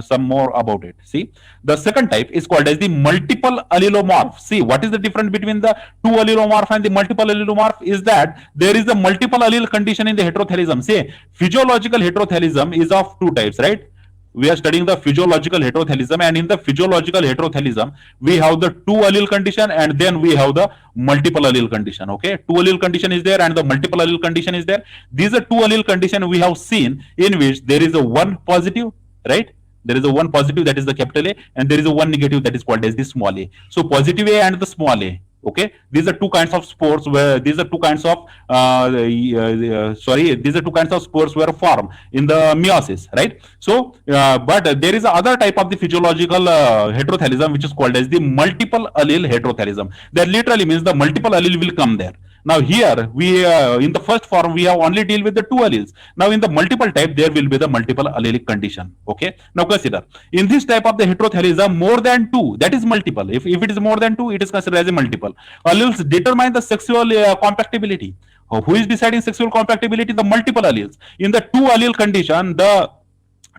some more about it. See, the second type is called as the multiple allelomorph. See, what is the difference between the two allelomorph and the multiple allelomorph is that there is a multiple allele condition in the heterothelism. Say, physiological heterothelism is of two types, right? We are studying the physiological heterothelism, and in the physiological heterothelism we have the two allele condition, and then we have the multiple allele condition. Okay, two allele condition is there and the multiple allele condition is there. These are two allele condition we have seen, in which there is a one positive, right? There is a one positive, that is the capital A, and there is a one negative, that is called as the small a. So positive A and the small a. Okay, these are two kinds of spores where these are two kinds of these are two kinds of spores were formed in the meiosis, right? So but there is other type of the physiological heterothelism which is called as the multiple allele heterothelism. That literally means the multiple allele will come there. Now here we in the first form we have only deal with the two alleles. Now in the multiple type there will be the multiple allelic condition. Okay, now consider in this type of the heterothelism more than two, that is multiple. If it is more than two, it is considered as a multiple. Alleles determine the sexual compatibility. Who is deciding sexual compatibility? The multiple alleles. In the two allele condition, the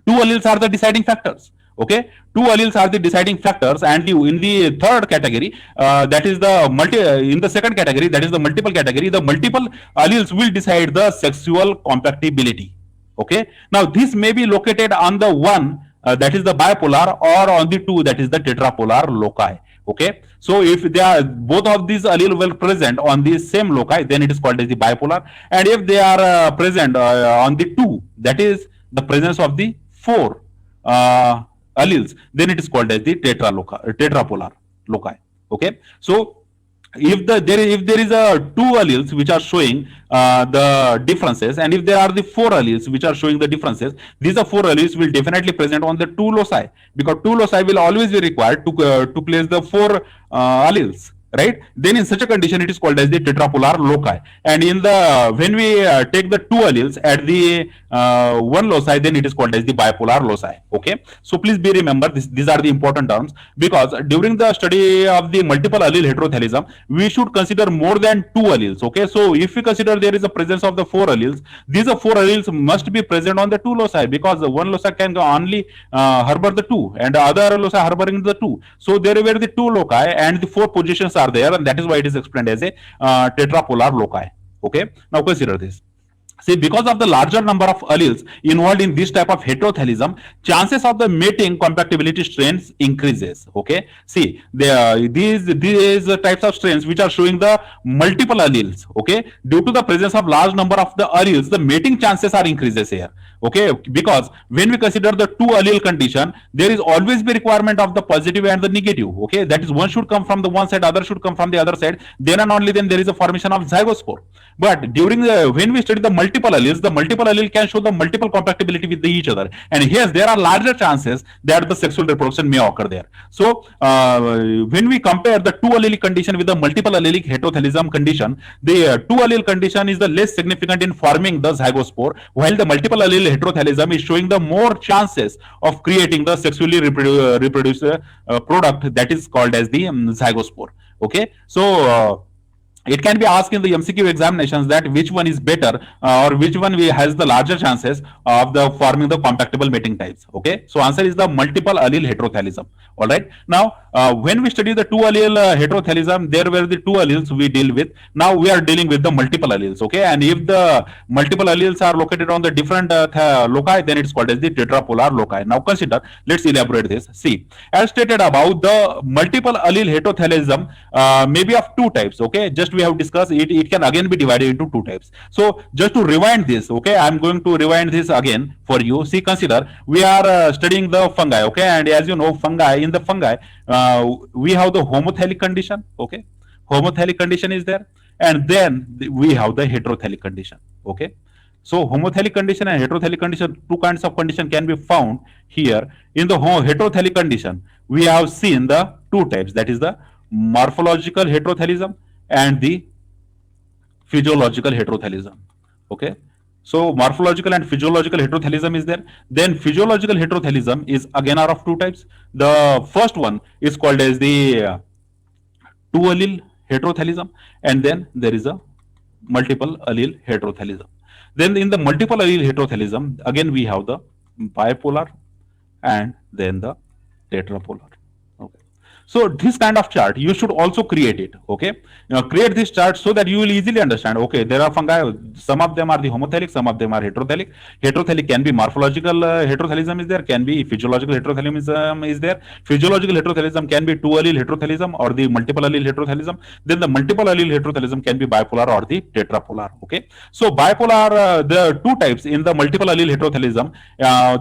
two alleles are the deciding factors. Okay, two alleles are the deciding factors, and in the third category, that is the in the second category, that is the multiple category, the multiple alleles will decide the sexual compatibility. Okay, now this may be located on the one that is the bipolar, or on the two, that is the tetrapolar loci. Okay, so if they are both of these allele well present on the same loci, then it is called as the bipolar, and if they are present on the two, that is the presence of the four alleles, then it is called as the tetrapolar loci. Okay, so if there is a two alleles which are showing the differences, and if there are the four alleles which are showing the differences, these are four alleles will definitely present on the two loci, because two loci will always be required to place the four alleles, right? Then in such a condition it is called as the tetrapolar loci, and in the when we take the two alleles at the one loci, then it is called as the bipolar loci. Okay, so please be remember these are the important terms, because during the study of the multiple allele heterothelism we should consider more than two alleles. Okay, so if we consider there is a presence of the four alleles, these are four alleles must be present on the two loci, because the one loci can only harbor the two, and the other loci harboring the two. So there were the two loci and the four positions are there, and that is why it is explained as a tetrapolar loci. Okay, now consider this. See, because of the larger number of alleles involved in this type of heterothelism, chances of the mating compatibility strains increases. Okay. See, these types of strains which are showing the multiple alleles. Okay, due to the presence of large number of the alleles, the mating chances are increases here. Okay, because when we consider the two allele condition, there is always be requirement of the positive and the negative. Okay, that is one should come from the one side, other should come from the other side. Then and only then there is a formation of zygospore. But during when we study the multiple allele can show the multiple compatibility with each other, and yes, there are larger chances that the sexual reproduction may occur there. So when we compare the two allele condition with the multiple allelic heterothelism condition, the two allele condition is the less significant in forming the zygospore, while the multiple allele heterothelism is showing the more chances of creating the sexually reproduced product that is called as the zygospore. Okay, so it can be asked in the MCQ examinations that which one is better or which one has the larger chances of the forming the compactable mating types. Okay, so answer is the multiple allele heterothelism. All right. Now, when we study the two allele heterothelism, there were the two alleles we deal with. Now we are dealing with the multiple alleles. Okay, and if the multiple alleles are located on the different loci, then it's called as the tetrapolar loci. Now consider. Let's elaborate this. See, as stated above, the multiple allele heterothelism may be of two types. Okay, just we have discussed it. It can again be divided into two types. So just to rewind this, okay, I'm going to rewind this again for you. See, consider we are studying the fungi. Okay, and as you know, fungi in the fungi we have the homothelic condition. Okay, homothelic condition is there, and then we have the heterothelic condition. Okay, so homothelic condition and heterothelic condition, two kinds of condition can be found here. In the heterothelic condition, we have seen the two types, that is the morphological heterothelism and the physiological heterothelism. Okay, so morphological and physiological heterothelism is there. Then physiological heterothelism is again are of two types. The first one is called as the two allele heterothelism, and then there is a multiple allele heterothelism. Then in the multiple allele heterothelism, again we have the bipolar and then the tetrapolar. Okay, so this kind of chart you should also create it. Okay, create this chart so that you will easily understand. Okay, there are fungi, some of them are the homothelic, some of them are heterothelic. Heterothelic can be morphological heterothelism is there, can be physiological heterothelism is there. Physiological heterothelism can be two allele heterothelism or the multiple allele heterothelism. Then the multiple allele heterothelism can be bipolar or the tetrapolar. Okay, so bipolar, there are two types in the multiple allele heterothelism.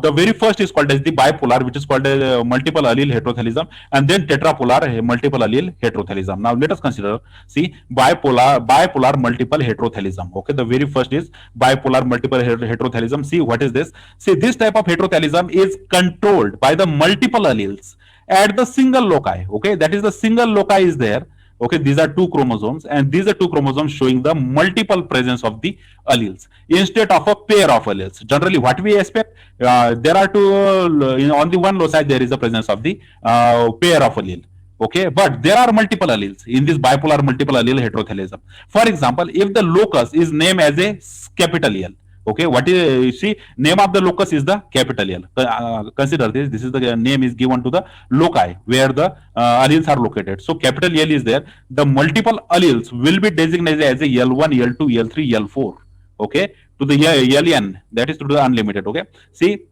The very first is called as the bipolar, which is called as multiple allele heterothelism, and then tetrapolar, multiple allele heterothelism. Now let us consider, see, bipolar multiple heterothelism. Okay, the very first is bipolar multiple heterothelism. See, what is this? See, this type of heterothelism is controlled by the multiple alleles at the single loci. Okay, that is the single loci is there. Okay, these are two chromosomes, and these are two chromosomes showing the multiple presence of the alleles instead of a pair of alleles. Generally, what we expect, there are two on the one loci there is a presence of the pair of allele. Okay, but there are multiple alleles in this bipolar multiple allele heterothelism. For example, if the locus is named as a capital L, okay, what is, you see, name of the locus is the capital L. Consider this. This is the name is given to the loci where the alleles are located. So capital L is there. The multiple alleles will be designated as a L1, L2, L3, L4. Okay, to the Ln, that is to the unlimited. Okay, see,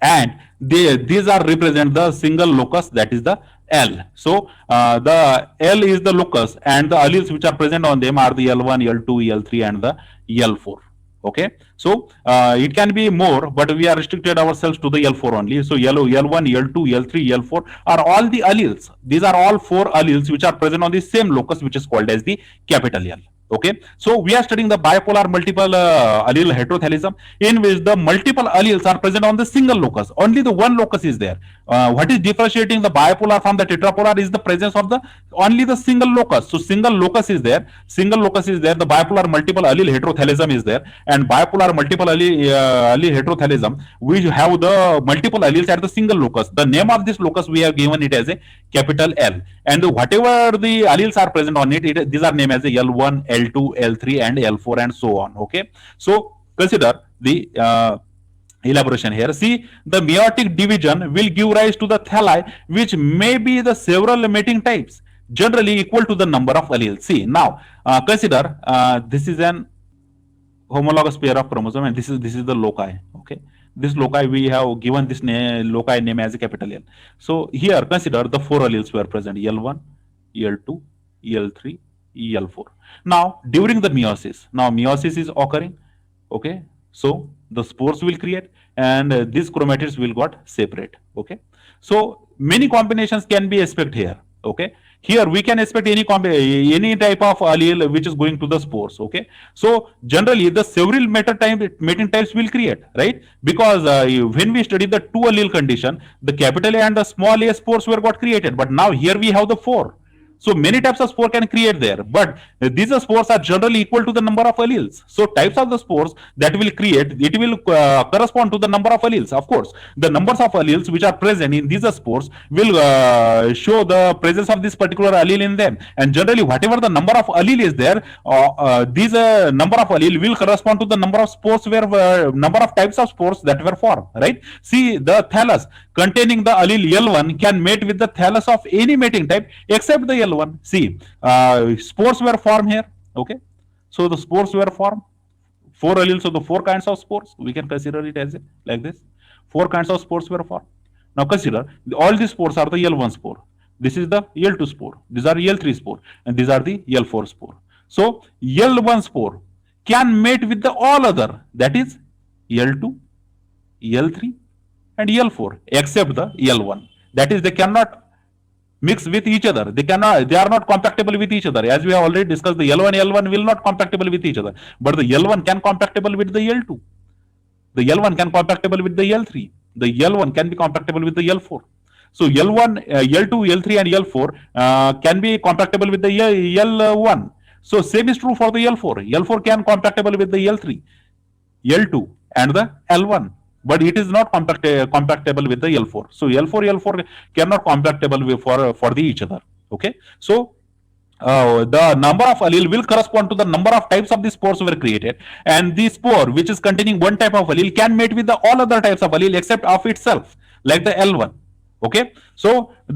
and these are represent the single locus, that is the L. So the L is the locus, and the alleles which are present on them are the L1, L2, L3, and the L4. Okay, so it can be more, but we are restricted ourselves to the L4 only. So L1, L2, L3, L4 are all the alleles. These are all four alleles which are present on the same locus, which is called as the capital L. Okay, so we are studying the bipolar multiple allele heterothelism, in which the multiple alleles are present on the single locus. Only the one locus is there. What is differentiating the bipolar from the tetrapolar is the presence of the only the single locus. So single locus is there. Single locus is there. The bipolar multiple allele heterothelism is there, and bipolar multiple allele heterothelism, we have the multiple alleles at the single locus. The name of this locus we have given it as a capital L, and whatever the alleles are present on it, these are named as a L1, L2, L3, and L4, and so on. Okay, so consider the elaboration here. See, the meiotic division will give rise to the thalli, which may be the several mating types, generally equal to the number of alleles. See, now consider this is an homologous pair of chromosome, and this is the loci. Okay, this loci we have given this loci name as a capital L. So here consider the four alleles were present: L1, L2, L3, L4. Now during the meiosis, now meiosis is occurring. Okay, so the spores will create, and these chromatids will got separate. Okay, so many combinations can be expected here. Okay, here we can expect any type of allele which is going to the spores. Okay, so generally the several mating types will create, right? Because when we study the two allele condition, the capital A and the small a spores were got created, but now here we have the four. So many types of spore can create there, but these spores are generally equal to the number of alleles. So types of the spores that will create, it will correspond to the number of alleles. Of course, the numbers of alleles which are present in these spores will show the presence of this particular allele in them. And generally, whatever the number of allele is there, these number of allele will correspond to the number of spores where number of types of spores that were formed. Right? See, the thallus containing the allele L1 can mate with the thallus of any mating type except the L1. See, spores were formed here. Okay, so the spores were formed. Four alleles of the four kinds of spores. We can consider it as like this. Four kinds of spores were formed. Now consider all these spores are the L1 spore. This is the L2 spore. These are L3 spore, and these are the L4 spore. So L1 spore can mate with the all other, that is L2, L3, and L4 except the L1. That is, they cannot mix with each other. They are not compatible with each other. As we have already discussed, the L1 will not compatible with each other, but the L1 can compatible with the L2. The L1 can compatible with the L3. The L1 can be compatible with the L4. So L1, L2, L3, and L4 can be compatible with the L1. So same is true for the L4. L4 can compatible with the L3, L2, and the L1, but it is not compatible with the L4. So L4 cannot compatible with for the each other. Okay, so the number of allele will correspond to the number of types of the spores were created, and the spore which is containing one type of allele can mate with the all other types of allele except of itself, like the L1. Okay, so we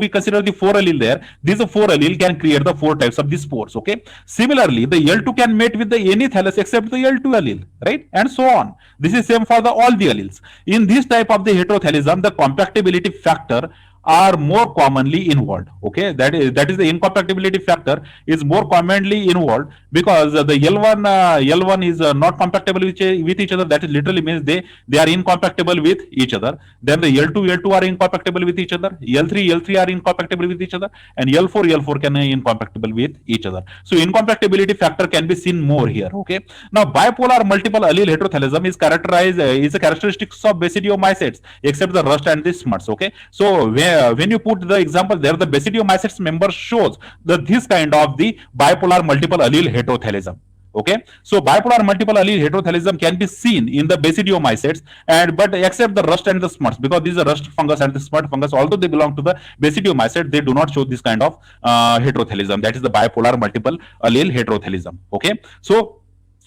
consider the four allele there, these four allele can create the four types of the spores. Okay, similarly the L2 can mate with the any thallus except the L2 allele, right? And so on. This is same for the all the alleles. In this type of the heterothallism, the compatibility factor are more commonly involved. Okay, that is the incompatibility factor is more commonly involved, because the L1 is not compatible with each other. That is literally means they are incompatible with each other. Then the L2 are incompatible with each other. L3 are incompatible with each other, and L4 can be incompatible with each other. So incompatibility factor can be seen more here. Okay, now bipolar multiple allele heterothallism is characterized is a characteristics of basidiomycetes except the rust and the smuts. Okay, so when you put the example there, the basidiomycetes member shows this kind of the bipolar multiple allele heterothallism. Okay, so bipolar multiple allele heterothallism can be seen in the basidiomycetes, but except the rust and the smuts, because these are rust fungus and the smut fungus, although they belong to the basidiomycetes, they do not show this kind of heterothallism. That is the bipolar multiple allele heterothallism. Okay, so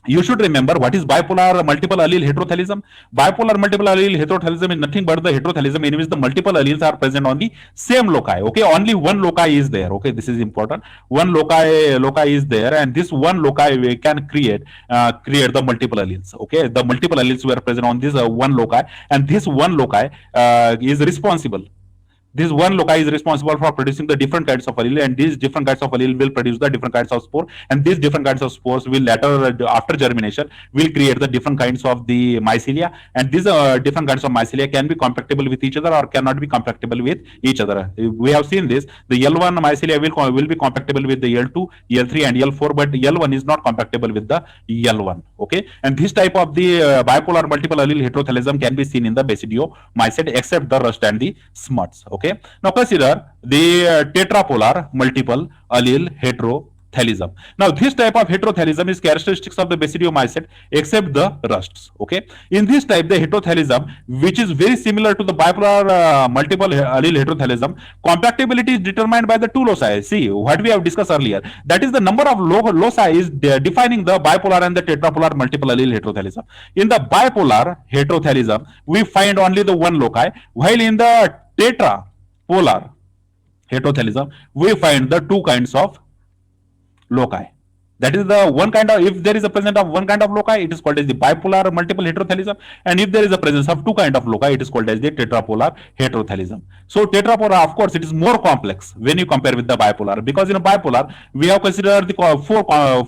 you should remember what is bipolar multiple allele heterothallism. Bipolar multiple allele heterothallism is nothing but the heterothallism in which the multiple alleles are present on the same loci. Okay, only one loci is there. Okay, this is important. One loci is there, and this one loci we can create the multiple alleles. Okay, the multiple alleles were present on this one loci, and this one loci is responsible. This one loci is responsible for producing the different kinds of allele, and these different kinds of allele will produce the different kinds of spore, and these different kinds of spores will later, after germination, will create the different kinds of the mycelia, and these different kinds of mycelia can be compatible with each other or cannot be compatible with each other. We have seen this. The L1 mycelia will be compatible with the L2, L3, and L4, but L1 is not compatible with the L1. Okay, and this type of the bipolar multiple allele heterothallism can be seen in the basidiomycete except the rust and the smuts. Okay, now consider the tetrapolar multiple allele heterothallism. Now this type of heterothallism is characteristics of the basidiomycete except the rusts. Okay, in this type the heterothallism, which is very similar to the bipolar multiple allele heterothallism, compatibility is determined by the two loci. See what we have discussed earlier, that is the number of loci is defining the bipolar and the tetrapolar multiple allele heterothallism. In the bipolar heterothallism we find only the one loci, while in the tetrapolar heterothallism we find the two kinds of loci. That is the one kind of, if there is a presence of one kind of loci, it is called as the bipolar multiple heterothallism. And if there is a presence of two kind of loci, it is called as the tetrapolar heterothallism. So tetrapolar, of course, it is more complex when you compare with the bipolar, because in a bipolar we have considered the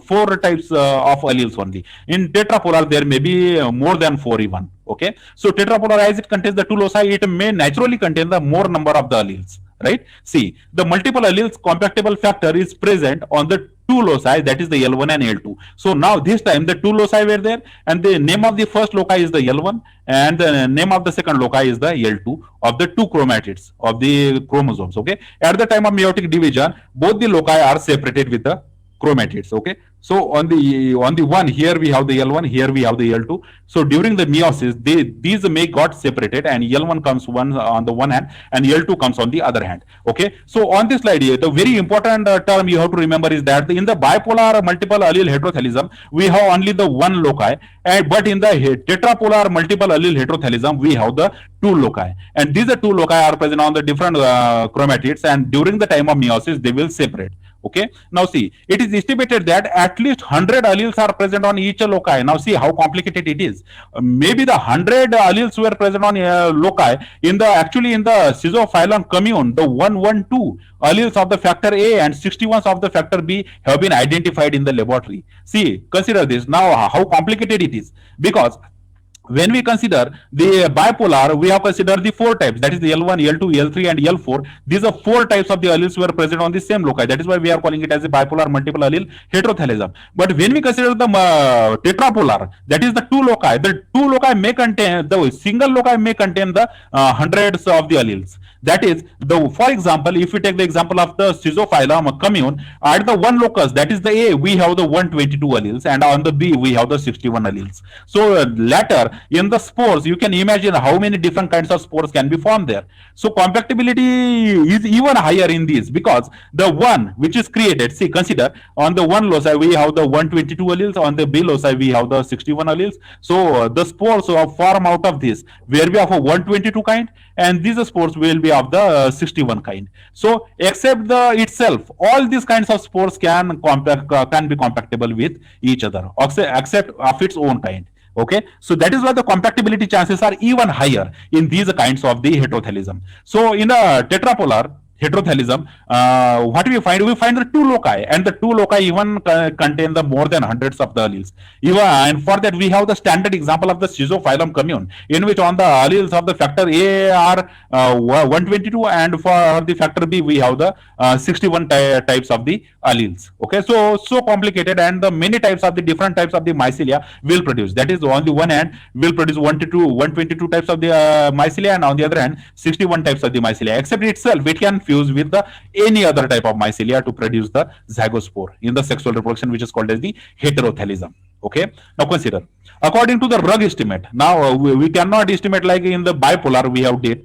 four types of alleles only. In tetrapolar there may be more than four even. Okay, so tetrapolar, as it contains the two loci, it may naturally contain the more number of the alleles, right? See, the multiple alleles compactable factor is present on the two loci, that is the L1 and L2. So now this time the two loci were there, and the name of the first loci is the L1 and the name of the second loci is the L2 of the two chromatids of the chromosomes. Okay, at the time of meiotic division, both the loci are separated with the chromatids. Okay, so on the one, here we have the L1, here we have the L2. So during the meiosis, these may got separated, and L1 comes one on the one hand and L2 comes on the other hand. Okay, so on this slide here, the very important term you have to remember is that in the bipolar multiple allele heterothallism we have only the one loci, but in the tetrapolar multiple allele heterothallism we have the two loci, and these two loci are present on the different chromatids, and during the time of meiosis they will separate. Okay, now see, it is estimated that at least 100 alleles are present on each loci. Now see how complicated it is. Maybe the 100 alleles were present on loci in the, actually in the schizophylum commune, the 112 alleles of the factor A and 61 of the factor B have been identified in the laboratory. See, consider this now how complicated it is, because when we consider the bipolar, we have considered the four types, that is the L1, L2, L3 and L4. These are four types of the alleles were present on the same loci. That is why we are calling it as a bipolar multiple allele heterothallism. But when we consider the tetrapolar, that is the two loci, the two loci may contain, the single loci may contain the hundreds of the alleles. That is, for example, if we take the example of the schizophylum commune, at the one locus, that is the A, we have the 122 alleles, and on the B we have the 61 alleles. So later in the spores, you can imagine how many different kinds of spores can be formed there. So compactability is even higher in these, because the one which is created, see, consider on the one loci we have the 122 alleles, on the B loci we have the 61 alleles. So the spores form out of this, where we have a 122 kind, and these spores will be of the 61 kind. So except the itself, all these kinds of spores can be compactable with each other, except of its own kind. Okay, so that is why the compactability chances are even higher in these kinds of the heterothallism. So in a tetrapolar heterothallism, what we find the two loci, and the two loci even contain the more than hundreds of the alleles. Even, and for that we have the standard example of the schizophylum commune, in which on the alleles of the factor A are 122, and for the factor B we have the 61 types of the alleles. Okay, so complicated, and the many types of the different types of the mycelia will produce. That is, on the one hand will produce 122 types of the mycelia, and on the other hand 61 types of the mycelia. Except itself, it can fuse with the any other type of mycelia to produce the zygospore in the sexual reproduction, which is called as the heterothallism. Okay, now consider, according to the Rugg estimate, now we cannot estimate like in the bipolar we have did,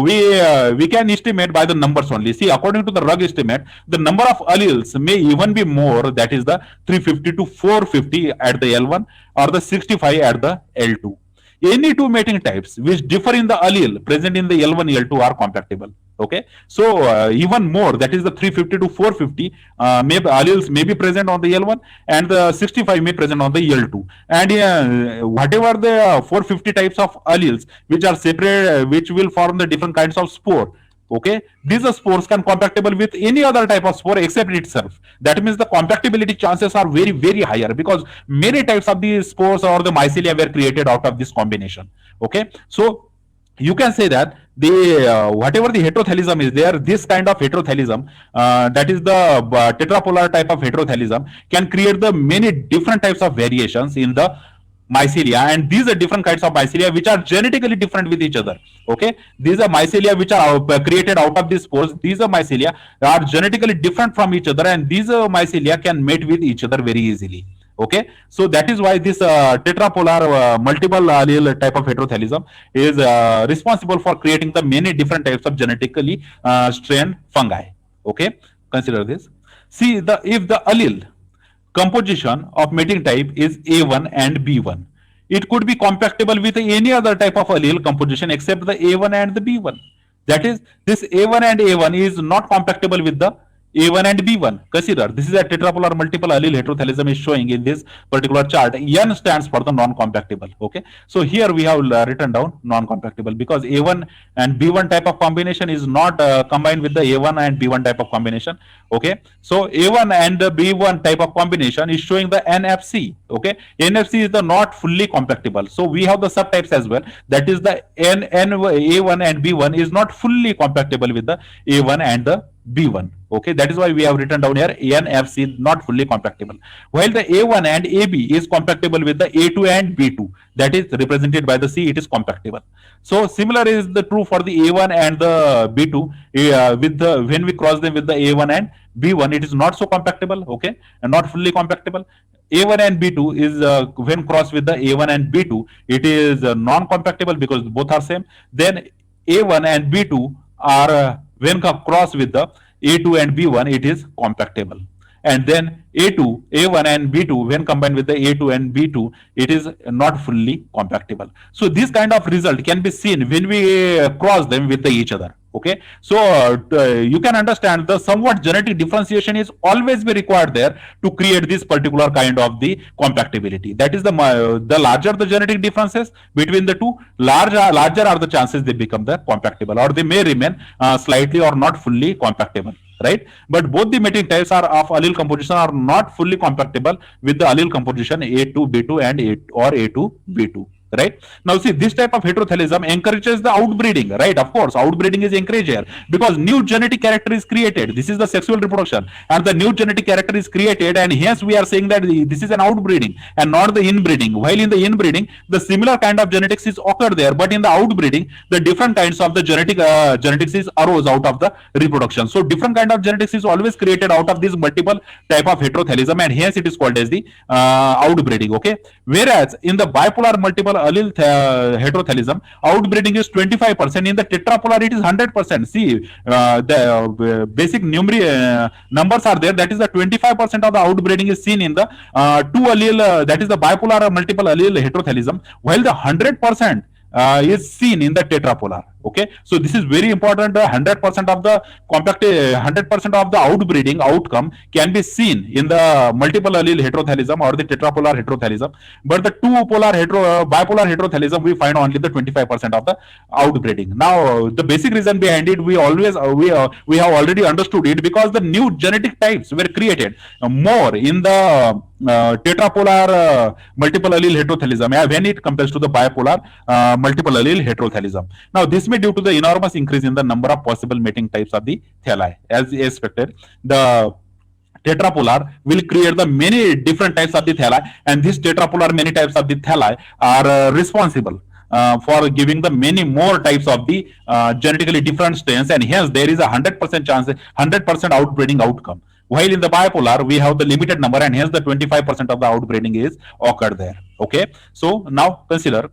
we can estimate by the numbers only. See, according to the Rugg estimate, the number of alleles may even be more, that is the 350 to 450 at the L1 or the 65 at the L2. Any two mating types which differ in the allele present in the L1, L2 are compactable. Okay, so even more, that is the 350 to 450 alleles may be present on the L1, and the 65 may present on the L2, and whatever the 450 types of alleles which are separate, which will form the different kinds of spore. Okay, these spores can compactable with any other type of spore except itself. That means the compactability chances are very, very higher, because many types of the spores or the mycelia were created out of this combination. Okay, so you can say that the whatever the heterothallism is there, this kind of heterothallism, that is the tetrapolar type of heterothallism, can create the many different types of variations in the mycelia, and these are different kinds of mycelia which are genetically different with each other. Okay, these are mycelia which are created out of these spores. These are mycelia are genetically different from each other, and these mycelia can mate with each other very easily. Okay, so that is why this tetrapolar multiple allele type of heterothallism is responsible for creating the many different types of genetically strained fungi. Okay, consider this. See, if the allele composition of mating type is A1 and B1, it could be compactable with any other type of allele composition except the A1 and the B1. That is, this A1 and A1 is not compactable with the A1 and B1. Consider this is a tetrapolar multiple allele heterothallism is showing in this particular chart. N stands for the non-compactable. Okay, so here we have written down non-compactable because A1 and B1 type of combination is not combined with the A1 and B1 type of combination. Okay, so A1 and the B1 type of combination is showing the NFC. Okay, NFC is the not fully compactable. So we have the subtypes as well. That is the A1 and B1 is not fully compactable with the A1 and the B1. Okay, that is why we have written down here NFC not fully compactable. While the A1 and AB is compactable with the A2 and B2, that is represented by the C, it is compactable. So similar is the true for the A1 and the B2. With the when we cross them with the A1 and B1, it is not so compactable. Okay, and not fully compactable. A1 and B2 is when crossed with the A1 and B2, it is non-compactable because both are same. Then A1 and B2 are when crossed with the A2 and B1, it is compactable. And then A1 and B2, when combined with the A2 and B2, it is not fully compactable. So this kind of result can be seen when we cross them with each other. Okay, so you can understand the somewhat genetic differentiation is always be required there to create this particular kind of the compactability. That is the larger the genetic differences between the two, larger are the chances they become the compactable, or they may remain slightly or not fully compactable, right? But both the mating types are of allele composition are not fully compactable with the allele composition A2B2 and A2B2. Right now, see, this type of heterothallism encourages the outbreeding, right? Of course, outbreeding is encouraged here because new genetic character is created. This is the sexual reproduction, and the new genetic character is created, and hence we are saying that this is an outbreeding and not the inbreeding. While in the inbreeding, the similar kind of genetics is occurred there, but in the outbreeding, the different kinds of the genetics is arose out of the reproduction. So different kind of genetics is always created out of this multiple type of heterothallism, and hence it is called as the outbreeding. Okay, whereas in the bipolar multiple allele heterothallism, outbreeding is 25%. In the tetrapolar, it is 100%. See, the basic numbers are there. That is the 25% of the outbreeding is seen in the two allele, that is the bipolar or multiple allele heterothallism, while the 100% is seen in the tetrapolar. Okay, so this is very important. 100% of the 100% of the outbreeding outcome can be seen in the multiple allele heterothallism or the tetrapolar heterothallism, but the bipolar heterothallism we find only the 25% of the outbreeding. Now the basic reason behind it, we have already understood it, because the new genetic types were created more in the tetrapolar multiple allele heterothallism when it compares to the bipolar multiple allele heterothallism. Now this may due to the enormous increase in the number of possible mating types of the thalli. As expected, the tetrapolar will create the many different types of the thalli, and this tetrapolar many types of the thalli are responsible for giving the many more types of the genetically different strains, and hence there is a 100% chance, 100% outbreeding outcome. While in the bipolar, we have the limited number, and hence the 25% of the outbreeding is occurred there. Okay, so now consider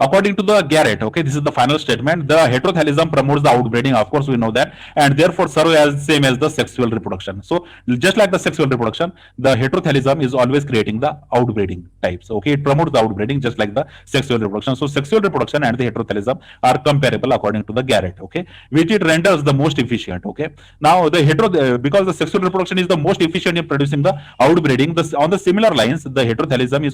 according to the Garrett, okay, this is the final statement. The heterothallism promotes the outbreeding, of course we know that, and therefore serve as same as the sexual reproduction. So just like the sexual reproduction, the heterothallism is always creating the outbreeding types. Okay, it promotes the outbreeding just like the sexual reproduction. So sexual reproduction and the heterothallism are comparable according to the Garrett. Okay, which it renders the most efficient. Okay, now the because the sexual reproduction is the most efficient in producing the outbreeding. On the similar lines, the heterothallism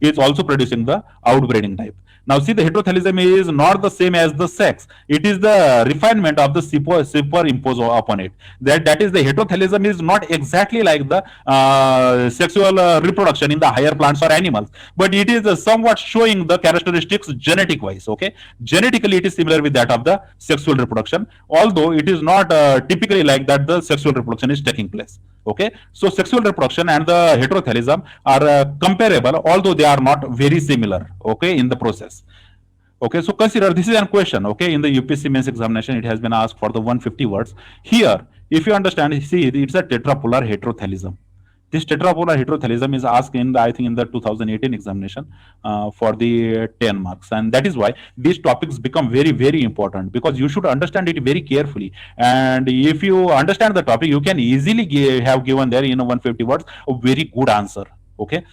is also producing the outbreeding type. Now see, the heterothallism is not the same as the sex. It is the refinement of the superimposed upon it. That is, the heterothallism is not exactly like the sexual reproduction in the higher plants or animals, but it is somewhat showing the characteristics genetic wise. Okay, genetically it is similar with that of the sexual reproduction, although it is not typically like that the sexual reproduction is taking place. Okay, so sexual reproduction and the heterothallism are comparable, although they are not very similar. Okay, in the process. Okay, so consider this is a question. Okay, in the UPSC mains examination, it has been asked for the 150 words. Here, if you understand, see, it's a tetrapolar heterothallism. This tetrapolar heterothallism is asked in the, I think in the 2018 examination for the 10 marks, and that is why these topics become very, very important, because you should understand it very carefully. And if you understand the topic, you can easily have given there in 150 words a very good answer. Okay,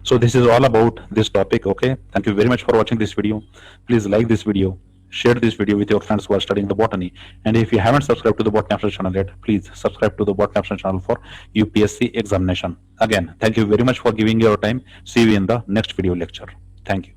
so this is all about this topic. Okay, thank you very much for watching this video. Please like this video, share this video with your friends who are studying the botany. And if you haven't subscribed to the Botany Option channel yet, please subscribe to the Botany Option channel for UPSC examination. Again, thank you very much for giving your time. See you in the next video lecture. Thank you.